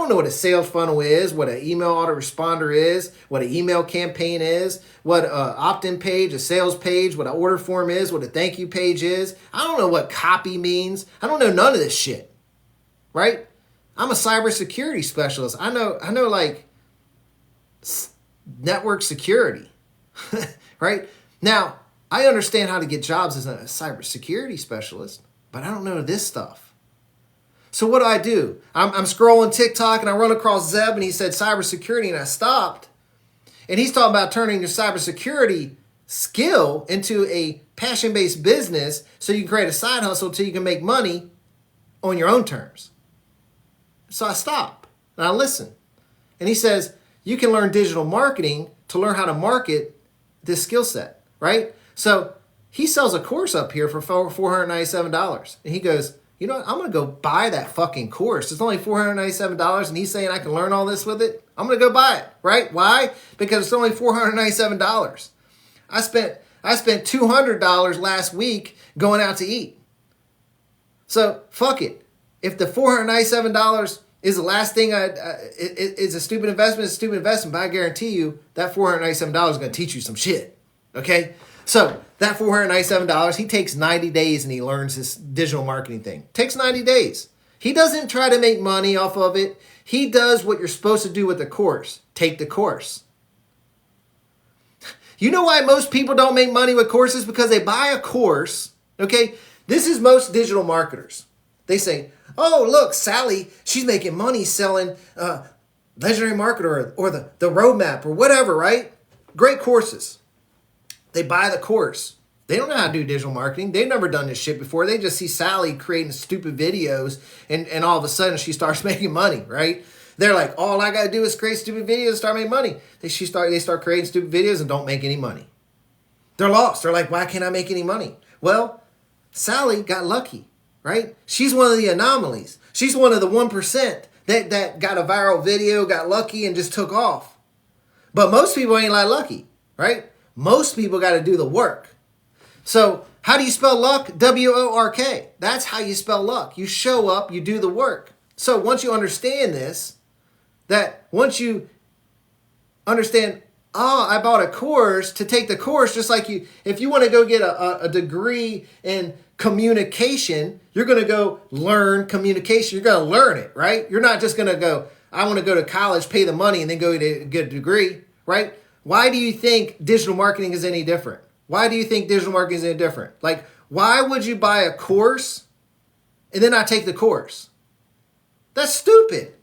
S1: know what a sales funnel is, what an email autoresponder is, what an email campaign is, what an opt-in page, a sales page, what an order form is, what a thank you page is. I don't know what copy means. I don't know none of this shit, right? I'm a cybersecurity specialist. I know like network security, right? Now, I understand how to get jobs as a cybersecurity specialist, but I don't know this stuff. So what do? I'm scrolling TikTok and I run across Zeb and he said cybersecurity and I stopped. And he's talking about turning your cybersecurity skill into a passion-based business so you can create a side hustle until you can make money on your own terms. So I stop and I listen. And he says, you can learn digital marketing to learn how to market this skill set, right? So he sells a course up here for $497. And he goes, you know what? I'm going to go buy that fucking course. It's only $497 and he's saying I can learn all this with it. I'm going to go buy it, right? Why? Because it's only $497. I spent $200 last week going out to eat. So fuck it. If the $497 is the last thing it's a stupid investment, it's a stupid investment, but I guarantee you that $497 is going to teach you some shit. Okay? So that $497, he takes 90 days and he learns this digital marketing thing. Takes 90 days. He doesn't try to make money off of it. He does what you're supposed to do with the course. Take the course. You know why most people don't make money with courses? Because they buy a course, okay? This is most digital marketers. They say, oh, look, Sally, she's making money selling Legendary Marketer or the Roadmap or whatever, right? Great courses. They buy the course. They don't know how to do digital marketing. They've never done this shit before. They just see Sally creating stupid videos and all of a sudden she starts making money, right? They're like, all I got to do is create stupid videos and start making money. They start creating stupid videos and don't make any money. They're lost. They're like, why can't I make any money? Well, Sally got lucky, right? She's one of the anomalies. She's one of the 1% that got a viral video, got lucky, and just took off. But most people ain't like lucky, right? Most people got to do the work. So how do you spell luck? W-O-R-K. That's how you spell luck. You show up, you do the work. So once you understand this, once you understand, I bought a course to take the course, just like if you want to go get a degree in communication, you're going to go learn communication. You're going to learn it, right? You're not just going to go, I want to go to college, pay the money, and then go to get a degree, right? Why do you think digital marketing is any different? Why do you think digital marketing is any different? Like, why would you buy a course and then not take the course? That's stupid.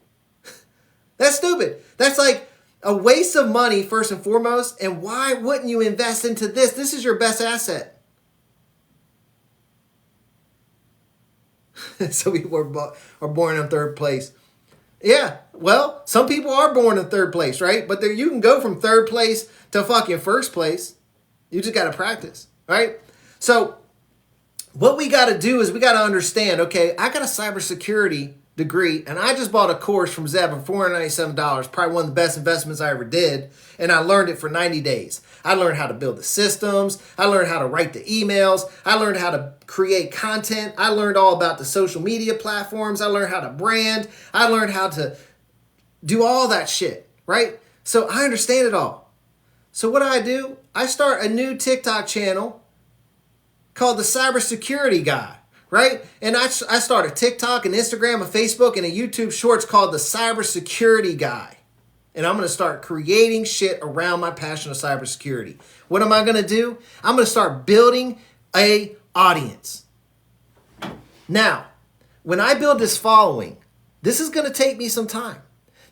S1: That's stupid. That's like a waste of money, first and foremost. And why wouldn't you invest into this? This is your best asset. Some people are born in third place. Yeah, well, some people are born in third place, right? But you can go from third place to fucking first place. You just got to practice, right? So what we got to do is we got to understand, okay, I got a cybersecurity degree and I just bought a course from Zeb for $497, probably one of the best investments I ever did, and I learned it for 90 days. I learned how to build the systems. I learned how to write the emails. I learned how to create content. I learned all about the social media platforms. I learned how to brand. I learned how to do all that shit, right? So I understand it all. So what do? I start a new TikTok channel called the Cybersecurity Guy, right? And I start a TikTok, an Instagram, a Facebook, and a YouTube Shorts called the Cybersecurity Guy. And I'm going to start creating shit around my passion of cybersecurity. What am I going to do? I'm going to start building a audience. Now, when I build this following, this is going to take me some time.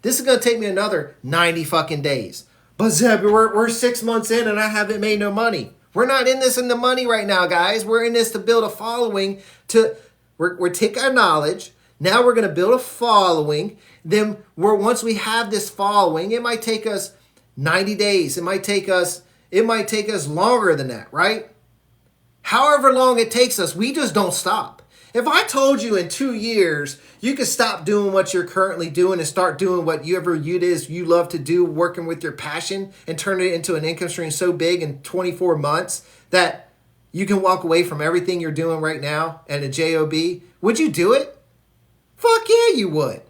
S1: This is going to take me another 90 fucking days. But Zeb, we're 6 months in and I haven't made no money. We're not in this in the money right now, guys. We're in this to build a following. We're taking our knowledge. Now we're going to build a following. Then once we have this following, it might take us 90 days. It might take us longer than that, right? However long it takes us, we just don't stop. If I told you in 2 years you could stop doing what you're currently doing and start doing whatever it is you love to do, working with your passion, and turn it into an income stream so big in 24 months that you can walk away from everything you're doing right now and a job, would you do it? Fuck yeah, you would.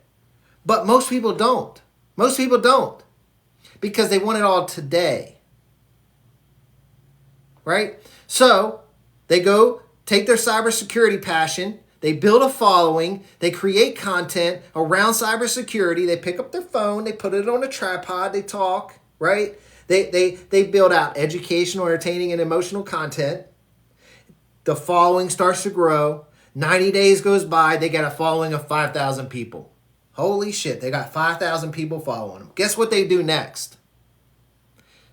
S1: But most people don't. Most people don't. Because they want it all today. Right? So they go take their cybersecurity passion, they build a following, they create content around cybersecurity, they pick up their phone, they put it on a tripod, they talk, right? They build out educational, entertaining, and emotional content. The following starts to grow. 90 days goes by, they got a following of 5,000 people. Holy shit, they got 5,000 people following them. Guess what they do next?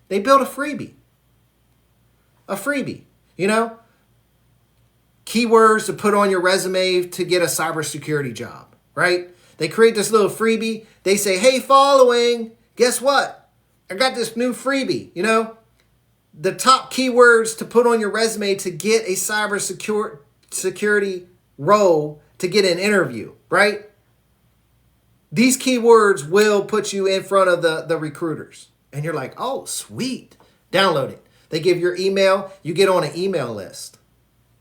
S1: They build a freebie. A freebie, you know? Keywords to put on your resume to get a cybersecurity job, right? They create this little freebie. They say, hey, following, guess what? I got this new freebie, you know? The top keywords to put on your resume to get a cybersecurity role to get an interview, right? These keywords will put you in front of the recruiters. And you're like, oh, sweet. Download it. They give your email. You get on an email list.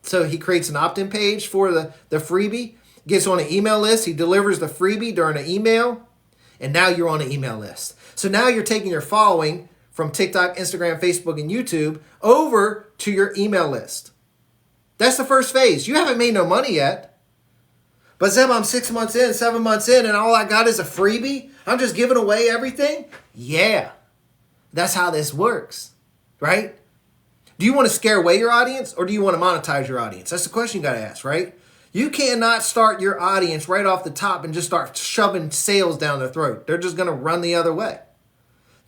S1: So he creates an opt-in page for the freebie, gets on an email list. He delivers the freebie during an email. And now you're on an email list. So now you're taking your following from TikTok, Instagram, Facebook, and YouTube over to your email list. That's the first phase. You haven't made no money yet. But Zeb, I'm 6 months in, 7 months in, and all I got is a freebie? I'm just giving away everything? Yeah. That's how this works, right? Do you want to scare away your audience or do you want to monetize your audience? That's the question you got to ask, right? You cannot start your audience right off the top and just start shoving sales down their throat. They're just going to run the other way.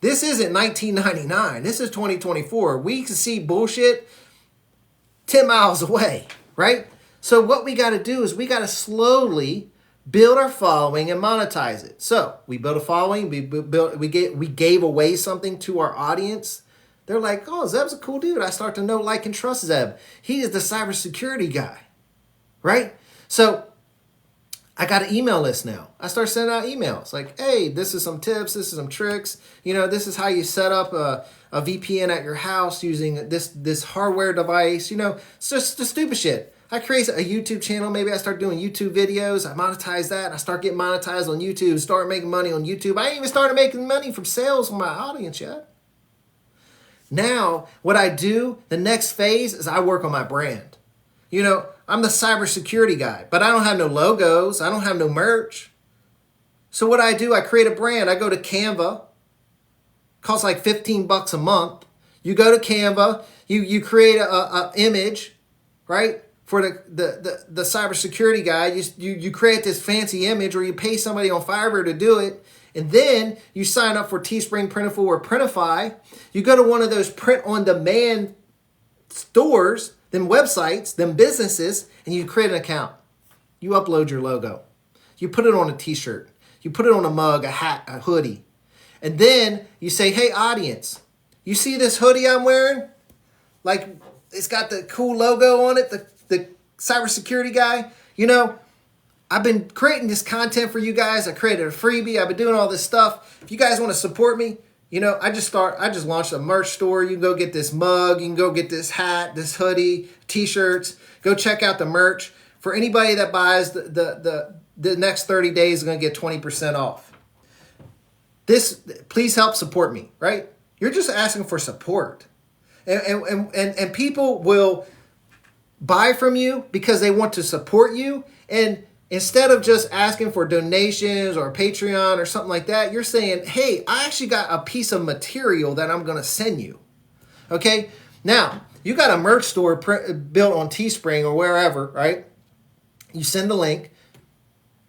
S1: This isn't 1999. This is 2024. We can see bullshit 10 miles away, right? So what we got to do is we got to slowly build our following and monetize it. So we built a following. We gave away something to our audience. They're like, oh, Zeb's a cool dude. I start to know, like, and trust Zeb. He is the cybersecurity guy, right? So I got an email list now. I start sending out emails like, hey, this is some tips. This is some tricks. You know, this is how you set up a VPN at your house using this hardware device. You know, it's just the stupid shit. I create a YouTube channel. Maybe I start doing YouTube videos. I monetize that. And I start getting monetized on YouTube. Start making money on YouTube. I ain't even started making money from sales from my audience yet. Now, what I do, the next phase is I work on my brand. You know, I'm the cybersecurity guy, but I don't have no logos. I don't have no merch. So what I do, I create a brand. I go to Canva. Costs like $15 a month. You go to Canva. You create a image, right? For the cybersecurity guy. You create this fancy image or you pay somebody on Fiverr to do it. And then you sign up for Teespring, Printful, or Printify. You go to one of those print-on-demand stores, them websites, them businesses, and you create an account. You upload your logo. You put it on a t-shirt. You put it on a mug, a hat, a hoodie. And then you say, hey, audience, you see this hoodie I'm wearing? Like, it's got the cool logo on it, the cybersecurity guy. You know, I've been creating this content for you guys. I created a freebie. I've been doing all this stuff. If you guys want to support me, you know, I just launched a merch store. You can go get this mug. You can go get this hat, this hoodie, t-shirts. Go check out the merch. For anybody that buys the next 30 days is going to get 20% off. Please help support me, right? You're just asking for support. And people will buy from you because they want to support you. And instead of just asking for donations or Patreon or something like that, you're saying, hey, I actually got a piece of material that I'm going to send you. Okay? Now, you got a merch store built on Teespring or wherever, right? You send the link.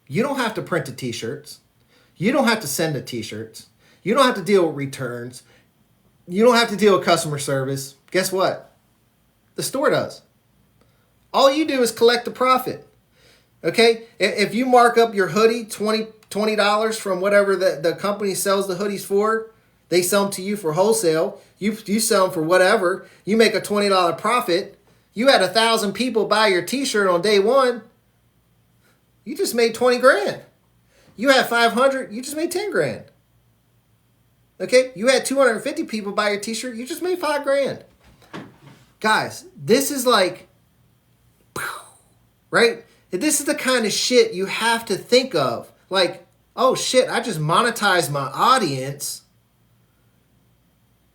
S1: You don't have to print the t-shirts. You don't have to send the t-shirts. You don't have to deal with returns. You don't have to deal with customer service. Guess what? The store does. All you do is collect the profit. Okay? If you mark up your hoodie $20 from whatever the company sells the hoodies for, they sell them to you for wholesale. You sell them for whatever. You make a $20 profit. You had 1,000 people buy your t-shirt on day one. You just made 20 grand. You had 500, you just made 10 grand. Okay? You had 250 people buy your t-shirt, you just made 5 grand. Guys, this is like, right? This is the kind of shit you have to think of. Like, oh shit, I just monetized my audience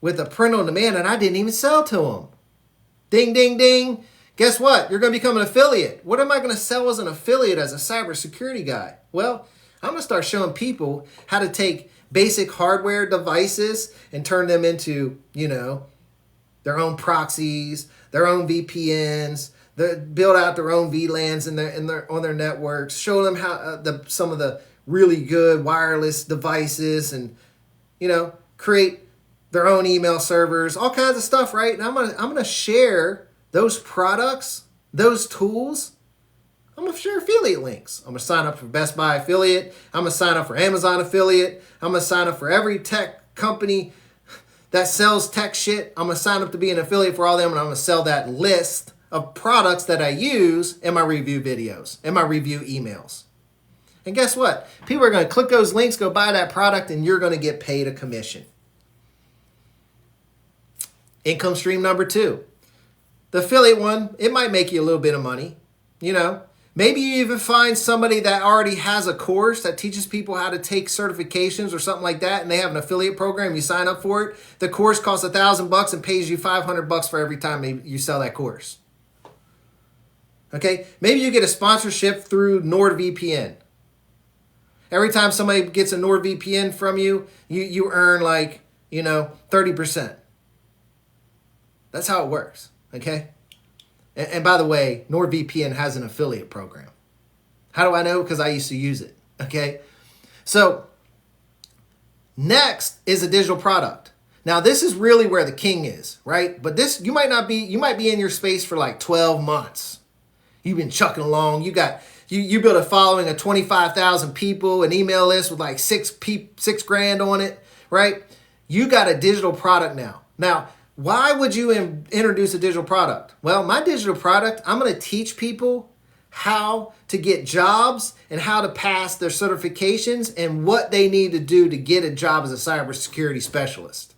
S1: with a print on demand and I didn't even sell to them. Ding, ding, ding. Guess what? You're going to become an affiliate. What am I going to sell as an affiliate as a cybersecurity guy? Well, I'm going to start showing people how to take basic hardware devices and turn them into, their own proxies, their own VPNs, build out their own VLANs on their networks, show them how some of the really good wireless devices and, create their own email servers, all kinds of stuff, right? And I'm gonna share those products, those tools. I'm gonna share affiliate links. I'm gonna sign up for Best Buy affiliate. I'm gonna sign up for Amazon affiliate. I'm gonna sign up for every tech company that sells tech shit. I'm gonna sign up to be an affiliate for all of them, and I'm gonna sell that list of products that I use in my review videos, in my review emails. And guess what? People are gonna click those links, go buy that product, and you're gonna get paid a commission. Income stream number 2. The affiliate one, it might make you a little bit of money. Maybe you even find somebody that already has a course that teaches people how to take certifications or something like that, and they have an affiliate program. You sign up for it. The course costs $1,000 and pays you $500 for every time you sell that course. Okay? Maybe you get a sponsorship through NordVPN. Every time somebody gets a NordVPN from you, you earn 30%. That's how it works, okay? And by the way, NordVPN has an affiliate program. How do I know? Because I used to use it, okay? So next is a digital product. Now this is really where the king is, right? But this, you might be in your space for like 12 months. You've been chucking along. You built a following of 25,000 people, an email list with like six grand on it, right? You got a digital product now. Now, why would you introduce a digital product? Well, my digital product, I'm going to teach people how to get jobs and how to pass their certifications and what they need to do to get a job as a cybersecurity specialist.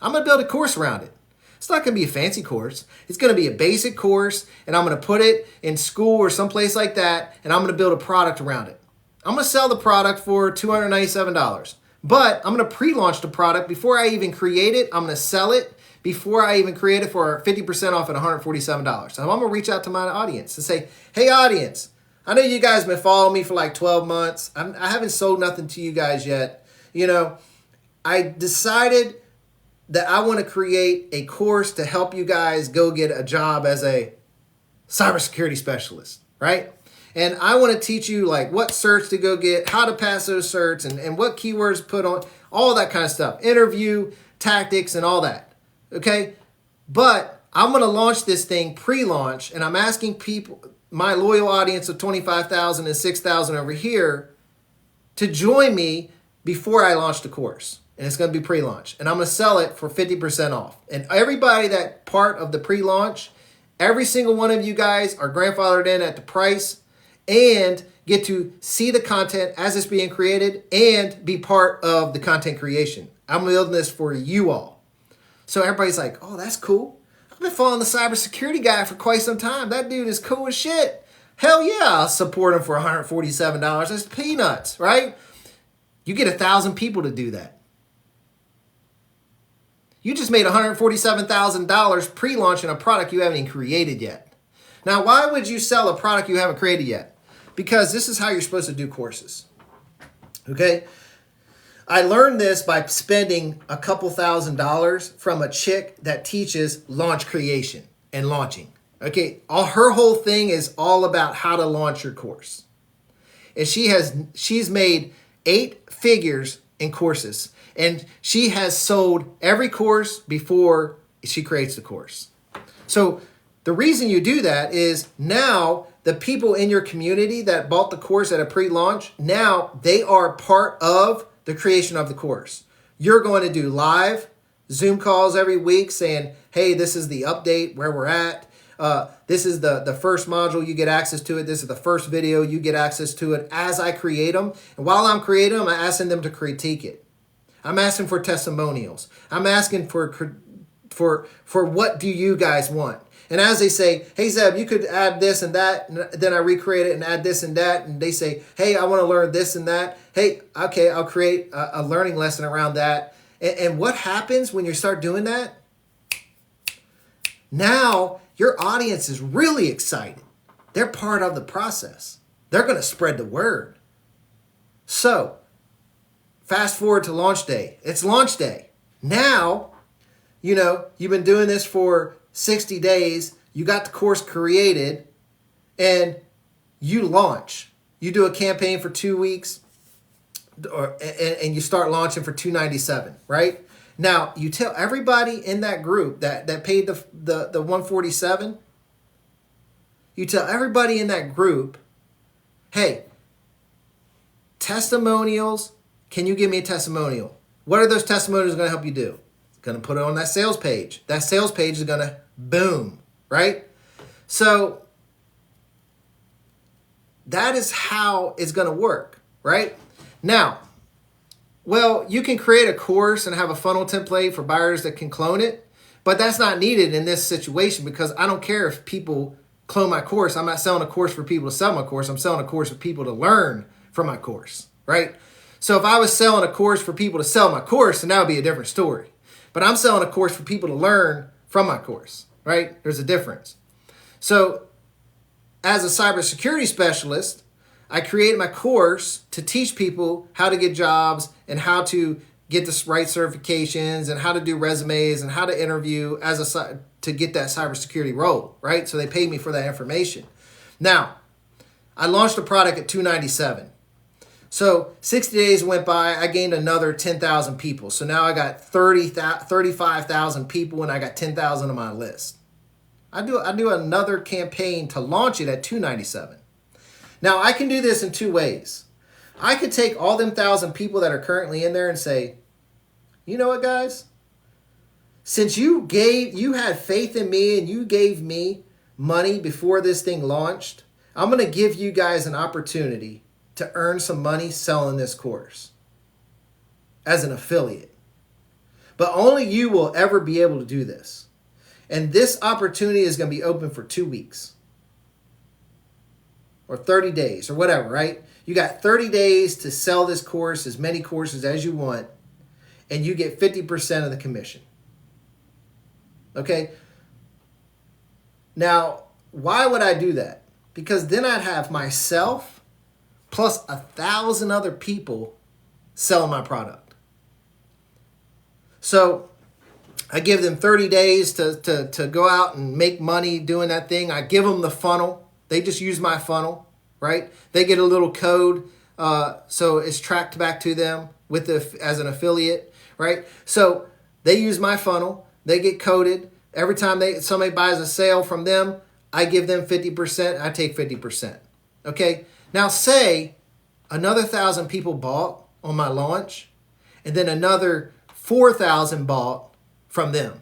S1: I'm going to build a course around it. It's not going to be a fancy course. It's going to be a basic course, and I'm going to put it in school or someplace like that, and I'm going to build a product around it. I'm going to sell the product for $297. But I'm going to pre-launch the product before I even create it. I'm going to sell it before I even create it for 50% off at $147. So I'm going to reach out to my audience and say, hey, audience, I know you guys have been following me for like 12 months. I haven't sold nothing to you guys yet. I decided that I want to create a course to help you guys go get a job as a cybersecurity specialist, right? And I want to teach you like what certs to go get, how to pass those certs, and what keywords put on, all that kind of stuff. Interview tactics and all that. Okay? But I'm going to launch this thing pre-launch, and I'm asking people, my loyal audience of 25,000 and 6,000 over here, to join me before I launch the course. And it's going to be pre-launch. And I'm going to sell it for 50% off. And everybody that part of the pre-launch, every single one of you guys are grandfathered in at the price and get to see the content as it's being created and be part of the content creation. I'm building this for you all. So everybody's like, oh, that's cool. I've been following the cybersecurity guy for quite some time. That dude is cool as shit. Hell yeah, I'll support him for $147. That's peanuts, right? You get 1,000 people to do that. You just made $147,000 pre-launching a product you haven't even created yet. Now, why would you sell a product you haven't created yet? Because this is how you're supposed to do courses. Okay? I learned this by spending a couple $1,000s from a chick that teaches launch creation and launching. Okay? Her whole thing is all about how to launch your course. And she's made 8 figures in courses. And she has sold every course before she creates the course. So the reason you do that is now the people in your community that bought the course at a pre-launch, now they are part of the creation of the course. You're going to do live Zoom calls every week saying, hey, this is the update where we're at. This is the first module, you get access to it. This is the first video, you get access to it as I create them. And while I'm creating them, I'm asking them to critique it. I'm asking for testimonials. I'm asking for what do you guys want? And as they say, hey, Zeb, you could add this and that. And then I recreate it and add this and that. And they say, hey, I want to learn this and that. Hey, okay, I'll create a learning lesson around that. And what happens when you start doing that? Now your audience is really excited. They're part of the process. They're going to spread the word. So fast forward to launch day. It's launch day. Now, you've been doing this for 60 days. You got the course created and you launch. You do a campaign for 2 weeks and you start launching for $297, right? Now, you tell everybody in that group that paid the $147, you tell everybody in that group, hey, testimonials, can you give me a testimonial? What are those testimonials going to help you do? It's going to put it on that sales page. That sales page is going to boom, right? So that is how it's going to work, right? Now, well, you can create a course and have a funnel template for buyers that can clone it, but that's not needed in this situation because I don't care if people clone my course. I'm not selling a course for people to sell my course. I'm selling a course for people to learn from my course, right? So if I was selling a course for people to sell my course, then that would be a different story. But I'm selling a course for people to learn from my course, right? There's a difference. So as a cybersecurity specialist, I created my course to teach people how to get jobs and how to get the right certifications and how to do resumes and how to interview to get that cybersecurity role, right? So they paid me for that information. Now, I launched a product at $297. So 60 days went by, I gained another 10,000 people. So now I got 35,000 people and I got 10,000 on my list. I do another campaign to launch it at $297. Now, I can do this in two ways. I could take all them 1,000 people that are currently in there and say, you know what, guys? Since you had faith in me and you gave me money before this thing launched, I'm going to give you guys an opportunity to earn some money selling this course as an affiliate. But only you will ever be able to do this. And this opportunity is going to be open for 2 weeks. Or 30 days or whatever, right? You got 30 days to sell this course, as many courses as you want, and you get 50% of the commission. Okay? Now, why would I do that? Because then I'd have myself plus 1,000 other people selling my product. So I give them 30 days to go out and make money doing that thing. I give them the funnel. They just use my funnel, right? They get a little code, so it's tracked back to them as an affiliate, right? So they use my funnel. They get coded. Every time somebody buys a sale from them, I give them 50%. I take 50%. Okay? Now say another 1,000 people bought on my launch, and then another 4,000 bought from them.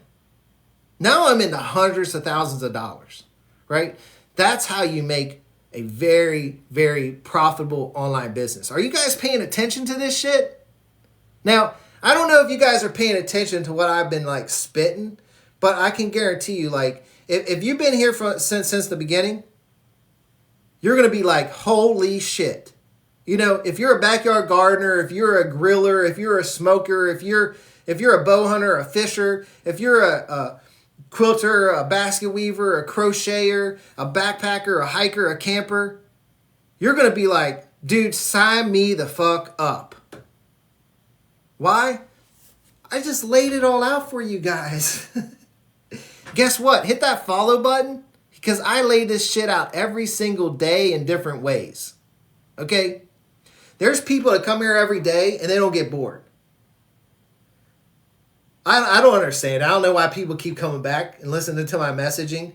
S1: Now I'm in the hundreds of thousands of dollars, right? That's how you make a very, very profitable online business. Are you guys paying attention to this shit? Now, I don't know if you guys are paying attention to what I've been like spitting, but I can guarantee you, like, if you've been here since the beginning, you're going to be like, holy shit. If you're a backyard gardener, if you're a griller, if you're a smoker, if you're a bow hunter, a fisher, if you're a quilter, a basket weaver, a crocheter, a backpacker, a hiker, a camper, you're going to be like, dude, sign me the fuck up. Why? I just laid it all out for you guys. Guess what? Hit that follow button because I lay this shit out every single day in different ways. Okay? There's people that come here every day and they don't get bored. I don't understand. I don't know why people keep coming back and listening to my messaging.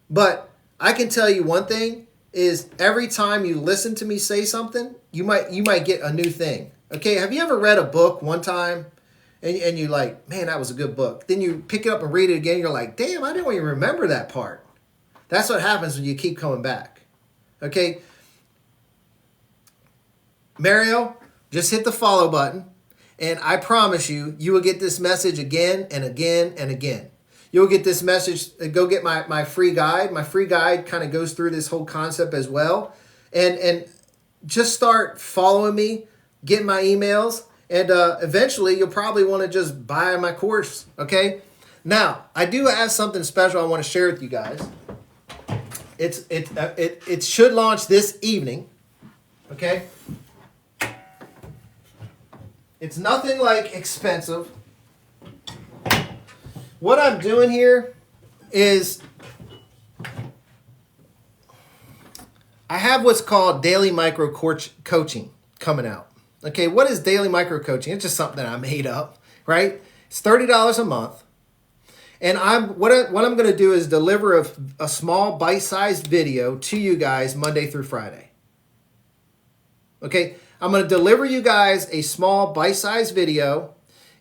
S1: But I can tell you one thing is every time you listen to me say something, you might get a new thing. Okay, have you ever read a book one time and you're like, man, that was a good book. Then you pick it up and read it again. And you're like, damn, I didn't even remember that part. That's what happens when you keep coming back. Okay, Mario, just hit the follow button. And I promise you, you will get this message again and again and again. You'll get this message. Go get my free guide. My free guide kind of goes through this whole concept as well. And just start following me, get my emails, and eventually you'll probably want to just buy my course, okay? Now, I do have something special I want to share with you guys. It should launch this evening, okay? It's nothing like expensive. What I'm doing here is I have what's called daily micro coaching coming out. Okay, what is daily micro coaching? It's just something that I made up, right? It's $30 a month. And what I'm going to do is deliver a small bite-sized video to you guys Monday through Friday. Okay, I'm going to deliver you guys a small bite-sized video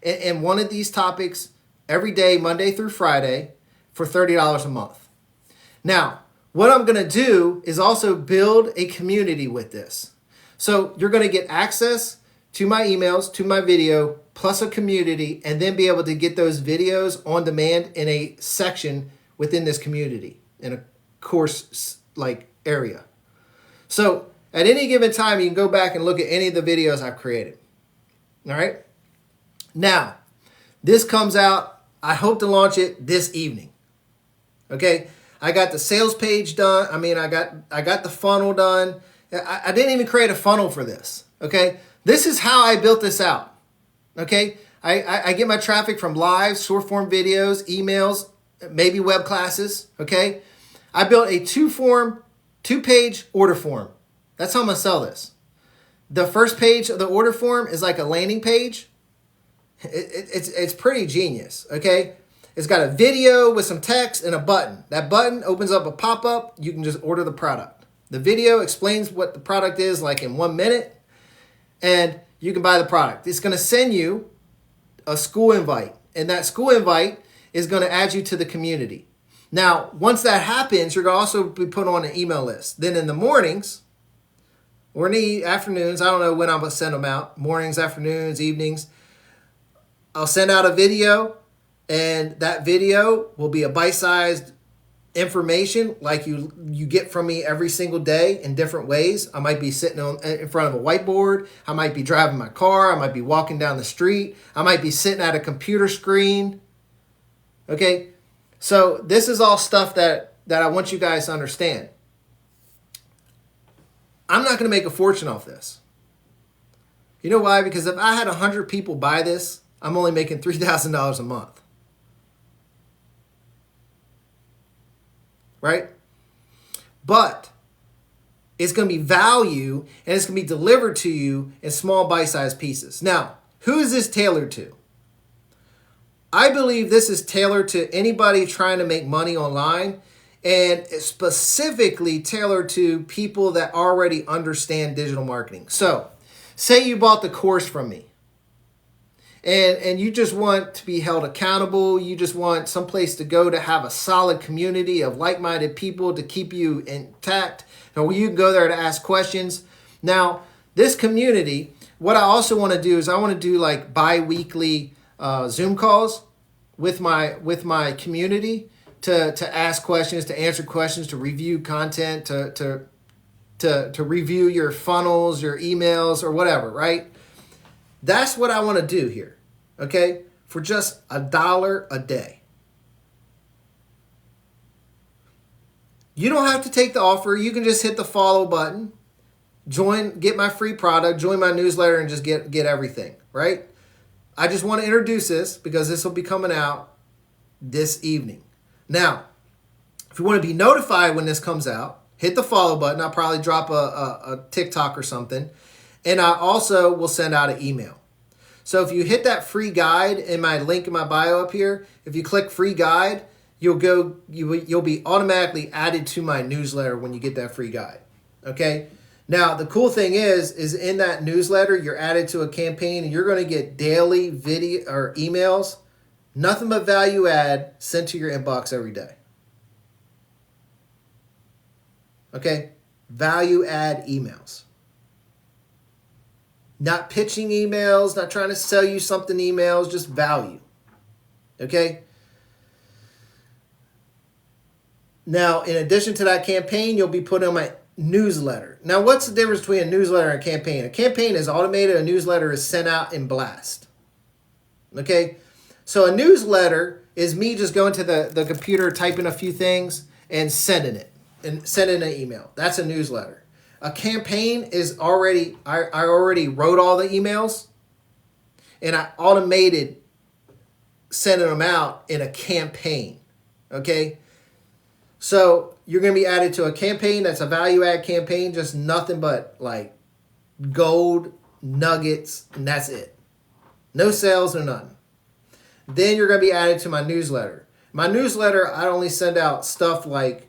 S1: and one of these topics every day, Monday through Friday, for $30 a month. Now, what I'm going to do is also build a community with this. So you're going to get access to my emails, to my video, plus a community, and then be able to get those videos on demand in a section within this community, in a course like area. So at any given time, you can go back and look at any of the videos I've created. All right? Now, this comes out, I hope to launch it this evening. Okay? I got the sales page done. I got the funnel done. I didn't even create a funnel for this. Okay? This is how I built this out. Okay? I get my traffic from live, short form videos, emails, maybe web classes. Okay? I built a two-page order form. That's how I'm going to sell this. The first page of the order form is like a landing page. It's pretty genius, okay? It's got a video with some text and a button. That button opens up a pop-up. You can just order the product. The video explains what the product is like in 1 minute, and you can buy the product. It's going to send you a school invite, and that school invite is going to add you to the community. Now, once that happens, you're going to also be put on an email list. Then in the mornings, or in the afternoons, I don't know when I'm going to send them out, mornings, afternoons, evenings, I'll send out a video, and that video will be a bite-sized information like you get from me every single day in different ways. I might be sitting in front of a whiteboard. I might be driving my car. I might be walking down the street. I might be sitting at a computer screen. Okay? So this is all stuff that I want you guys to understand. I'm not going to make a fortune off this. You know why? Because if I had 100 people buy this, I'm only making $3,000 a month. Right? But it's going to be value, and it's going to be delivered to you in small bite-sized pieces. Now, who is this tailored to? I believe this is tailored to anybody trying to make money online, and specifically tailored to people that already understand digital marketing. So, say you bought the course from me, and you just want to be held accountable. You just want someplace to go to have a solid community of like-minded people to keep you intact, or you can go there to ask questions. Now, this community, what I also want to do is I want to do like bi-weekly Zoom calls with my community to ask questions, to answer questions, to review content, to review your funnels, your emails, or whatever, right? That's what I want to do here, okay? For just $1 a day. You don't have to take the offer. You can just hit the follow button, join, get my free product, join my newsletter, and just get everything, right? I just want to introduce this because this will be coming out this evening. Now, if you want to be notified when this comes out, hit the follow button. I'll probably drop a TikTok or something. And I also will send out an email. So if you hit that free guide in my link in my bio up here, if you click free guide, you'll be automatically added to my newsletter when you get that free guide. Okay? Now, the cool thing is in that newsletter, you're added to a campaign and you're going to get daily video or emails, nothing but value add sent to your inbox every day. Okay? Value add emails. Not pitching emails, not trying to sell you something emails, just value. Okay? Now, in addition to that campaign, you'll be put on my newsletter. Now, what's the difference between a newsletter and a campaign? A campaign is automated. A newsletter is sent out in blast. Okay? So a newsletter is me just going to the computer, typing a few things, and sending it. And sending an email. That's a newsletter. A campaign is already, I already wrote all the emails, and I automated sending them out in a campaign. Okay? So you're going to be added to a campaign that's a value add campaign, just nothing but like gold nuggets, and that's it. No sales or nothing. Then you're going to be added to my newsletter. My newsletter, I only send out stuff like,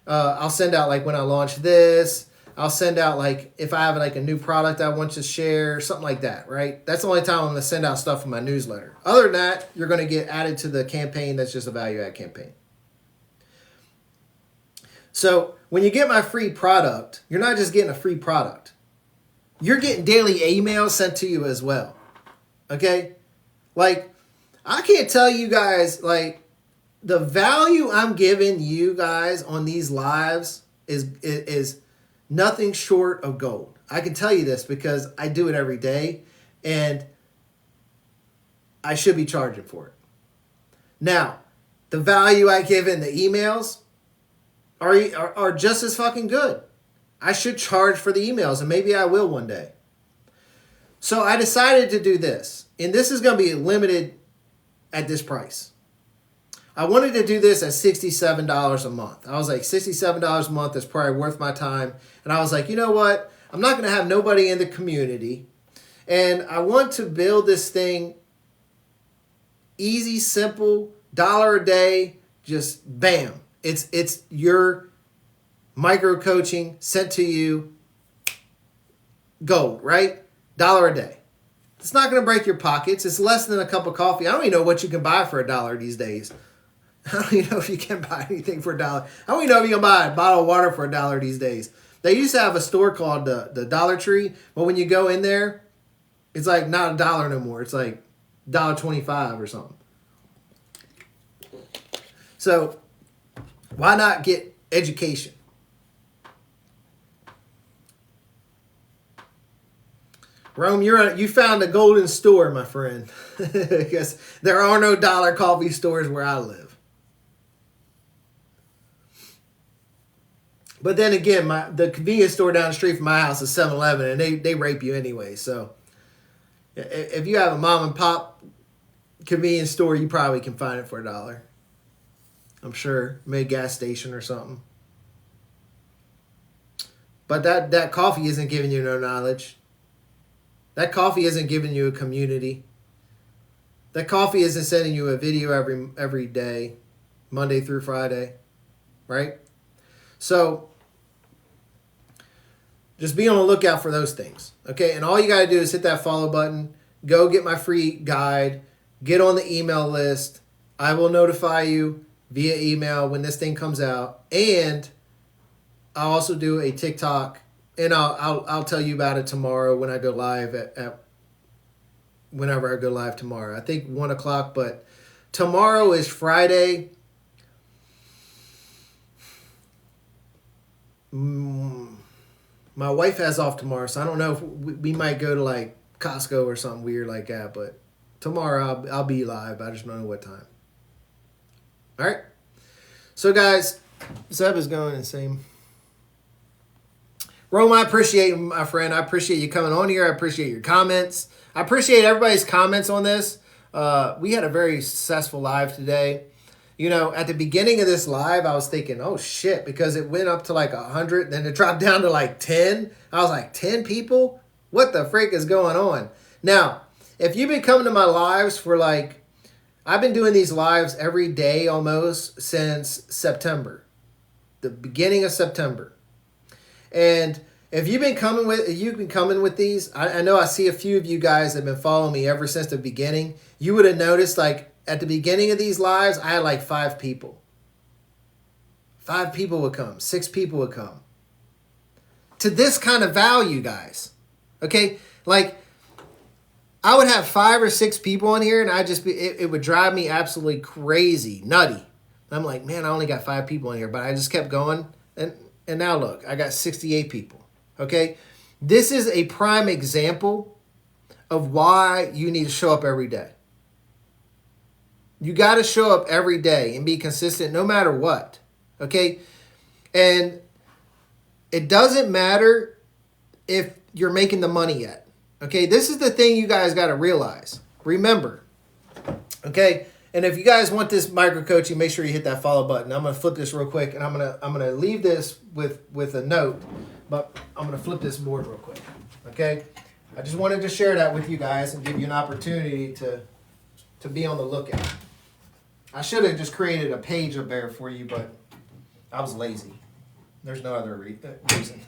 S1: I'll send out like when I launch this. I'll send out like if I have like a new product I want to share, something like that, right? That's the only time I'm going to send out stuff in my newsletter. Other than that, you're going to get added to the campaign that's just a value add campaign. So when you get my free product, you're not just getting a free product. You're getting daily emails sent to you as well. Okay? Like, I can't tell you guys, like, the value I'm giving you guys on these lives is nothing short of gold. I can tell you this because I do it every day, and I should be charging for it. Now, the value I give in the emails are just as fucking good. I should charge for the emails, and maybe I will one day. So I decided to do this, and this is going to be limited at this price. I wanted to do this at $67 a month. I was like, $67 a month is probably worth my time. And I was like, you know what? I'm not going to have nobody in the community. And I want to build this thing easy, simple, $1 a day, just bam. It's your micro coaching sent to you, gold, right? $1 a day. It's not going to break your pockets. It's less than a cup of coffee. I don't even know what you can buy for $1 these days. I don't even know if you can buy anything for $1. I don't even know if you can buy a bottle of water for $1 these days. They used to have a store called the Dollar Tree, but when you go in there, it's like not $1 no more. It's like $1.25 or something. So why not get education? Rome, you found a golden store, my friend. Because there are no dollar coffee stores where I live. But then again, the convenience store down the street from my house is 7-Eleven, and they rape you anyway. So if you have a mom and pop convenience store, you probably can find it for $1. I'm sure. Maybe a gas station or something. But that coffee isn't giving you no knowledge. That coffee isn't giving you a community. That coffee isn't sending you a video every day, Monday through Friday, right? So just be on the lookout for those things, okay? And all you got to do is hit that follow button, go get my free guide, get on the email list. I will notify you via email when this thing comes out, and I'll also do a TikTok. And I'll tell you about it tomorrow when I go live whenever I go live tomorrow. I think 1 o'clock, but tomorrow is Friday. My wife has off tomorrow, so I don't know if we might go to like Costco or something weird like that. But tomorrow I'll be live. I just don't know what time. All right. So guys, Zeb is going insane. Rome, I appreciate you, my friend. I appreciate you coming on here. I appreciate your comments. I appreciate everybody's comments on this. We had a very successful live today. You know, at the beginning of this live, I was thinking, oh shit, because it went up to like 100, then it dropped down to like 10. I was like, 10 people? What the frick is going on? Now, if you've been coming to my lives for like, I've been doing these lives every day almost since September, the beginning of September. And if you've been coming with these, I know I see a few of you guys that have been following me ever since the beginning. You would have noticed like at the beginning of these lives, I had like 5 people. 5 people would come, 6 people would come. To this kind of value, guys. Okay? Like, I would have 5 or 6 people in here, and it would drive me absolutely crazy, nutty. I'm like, man, I only got 5 people in here, but I just kept going, and now look, I got 68 people. Okay? This is a prime example of why you need to show up every day. You got to show up every day and be consistent no matter what. Okay? And it doesn't matter if you're making the money yet. Okay? This is the thing you guys got to realize. Remember. Okay? And if you guys want this micro coaching, make sure you hit that follow button. I'm going to flip this real quick, and I'm going to leave this with a note, but I'm going to flip this board real quick. Okay? I just wanted to share that with you guys and give you an opportunity to be on the lookout. I should have just created a page up there for you, but I was lazy. There's no other reason.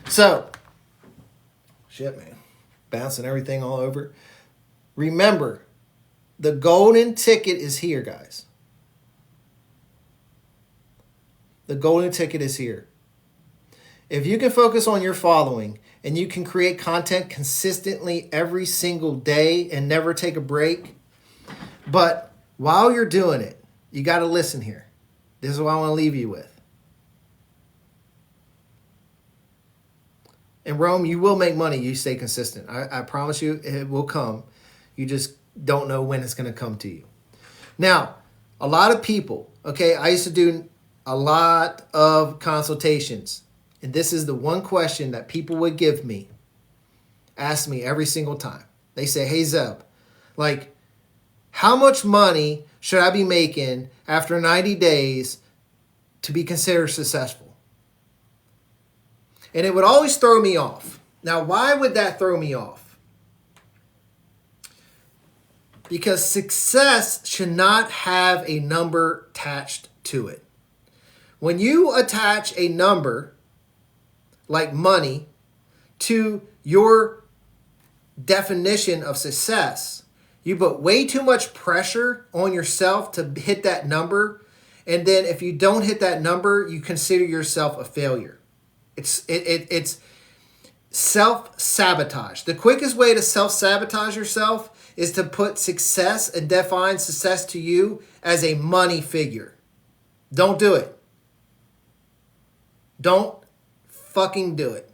S1: So, shit, man. Bouncing everything all over. Remember, the golden ticket is here, guys. The golden ticket is here. If you can focus on your following and you can create content consistently every single day and never take a break, but while you're doing it, you got to listen here. This is what I want to leave you with. In Rome, you will make money. You stay consistent. I promise you it will come. You just don't know when it's going to come to you. Now, a lot of people, okay, I used to do a lot of consultations. And this is the one question that people would ask me every single time. They say, hey, Zeb, like, how much money should I be making after 90 days to be considered successful? And it would always throw me off. Now, why would that throw me off? Because success should not have a number attached to it. When you attach a number, like money, to your definition of success, you put way too much pressure on yourself to hit that number. And then if you don't hit that number, you consider yourself a failure. It's self-sabotage. The quickest way to self-sabotage yourself is to put success and define success to you as a money figure. Don't do it. Don't fucking do it.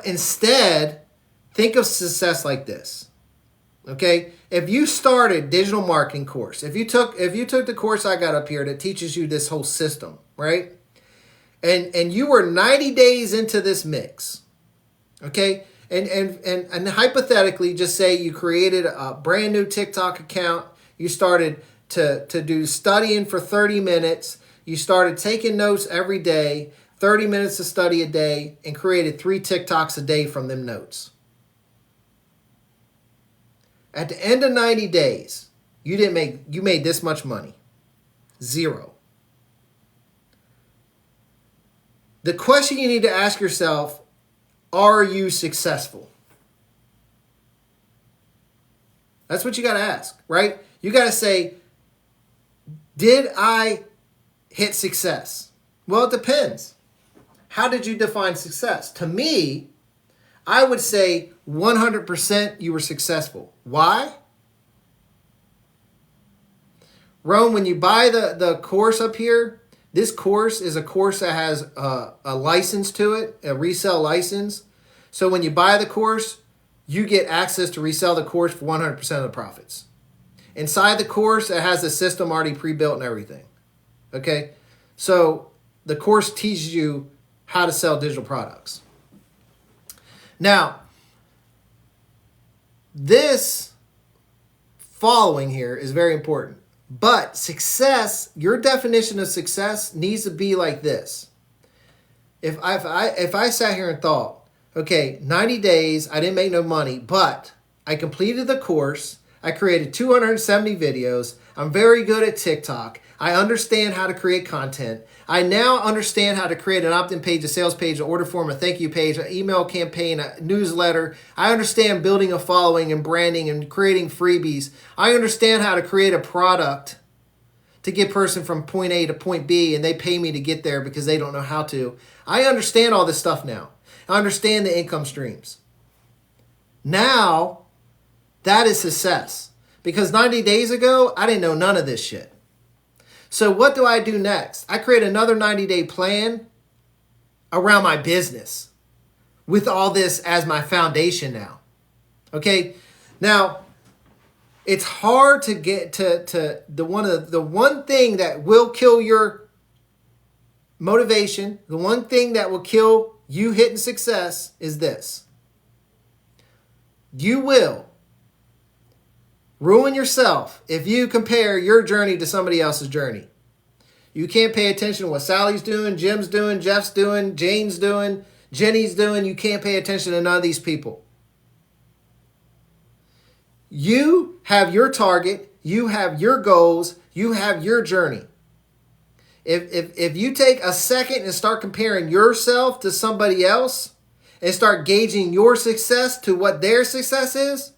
S1: Instead, think of success like this. Okay? If you started digital marketing course, if you took the course I got up here that teaches you this whole system, right? And you were 90 days into this mix. Okay? And hypothetically, just say you created a brand new TikTok account, you started to do studying for 30 minutes, you started taking notes every day, 30 minutes of study a day, and created 3 TikToks a day from them notes. At the end of 90 days, you made this much money. 0. The question you need to ask yourself, are you successful? That's what you got to ask, right? You got to say, did I hit success? Well, it depends. How did you define success? To me, I would say 100% you were successful. Why? Rome, when you buy the course up here, this course is a course that has a license to it, a resale license. So when you buy the course, you get access to resell the course for 100% of the profits. Inside the course, it has the system already pre-built and everything. Okay? So the course teaches you how to sell digital products. Now, this following here is very important. But success, your definition of success needs to be like this. If I sat here and thought, okay, 90 days, I didn't make no money, but I completed the course. I created 270 videos. I'm very good at TikTok. I understand how to create content. I now understand how to create an opt-in page, a sales page, an order form, a thank you page, an email campaign, a newsletter. I understand building a following and branding and creating freebies. I understand how to create a product to get a person from point A to point B, and they pay me to get there because they don't know how to. I understand all this stuff now. I understand the income streams. Now, that is success. Because 90 days ago, I didn't know none of this shit. So what do I do next? I create another 90-day plan around my business with all this as my foundation now. Okay? Now, it's hard to get to the one thing that will kill your motivation, the one thing that will kill you hitting success is this. You will ruin yourself if you compare your journey to somebody else's journey. You can't pay attention to what Sally's doing, Jim's doing, Jeff's doing, Jane's doing, Jenny's doing. You can't pay attention to none of these people. You have your target. You have your goals. You have your journey. If you take a second and start comparing yourself to somebody else and start gauging your success to what their success is,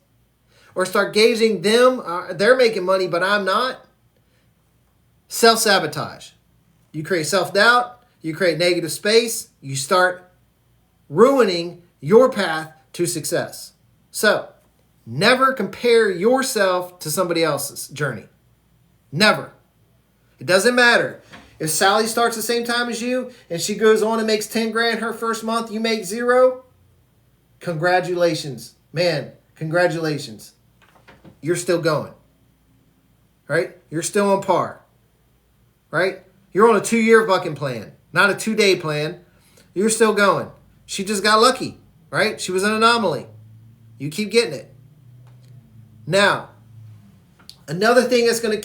S1: or start gauging them, they're making money, but I'm not. Self-sabotage. You create self-doubt. You create negative space. You start ruining your path to success. So, never compare yourself to somebody else's journey. Never. It doesn't matter. If Sally starts the same time as you and she goes on and makes 10 grand her first month, you make 0, congratulations. Man, congratulations. You're still going, right? You're still on par, right? You're on a 2-year fucking plan, not a 2-day plan. You're still going. She just got lucky, right? She was an anomaly. You keep getting it. Now, another thing that's going to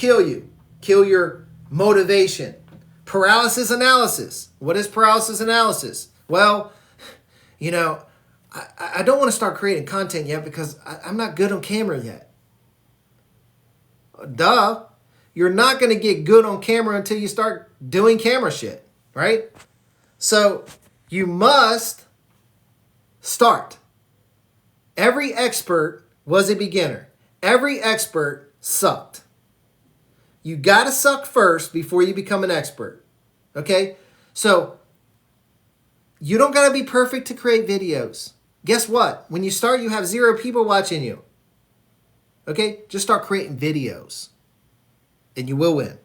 S1: kill your motivation, paralysis analysis. What is paralysis analysis? Well, I don't want to start creating content yet because I'm not good on camera yet. Duh. You're not going to get good on camera until you start doing camera shit, right? So you must start. Every expert was a beginner. Every expert sucked. You got to suck first before you become an expert, okay? So you don't got to be perfect to create videos. Guess what? When you start, you have 0 people watching you. Okay? Just start creating videos and you will win.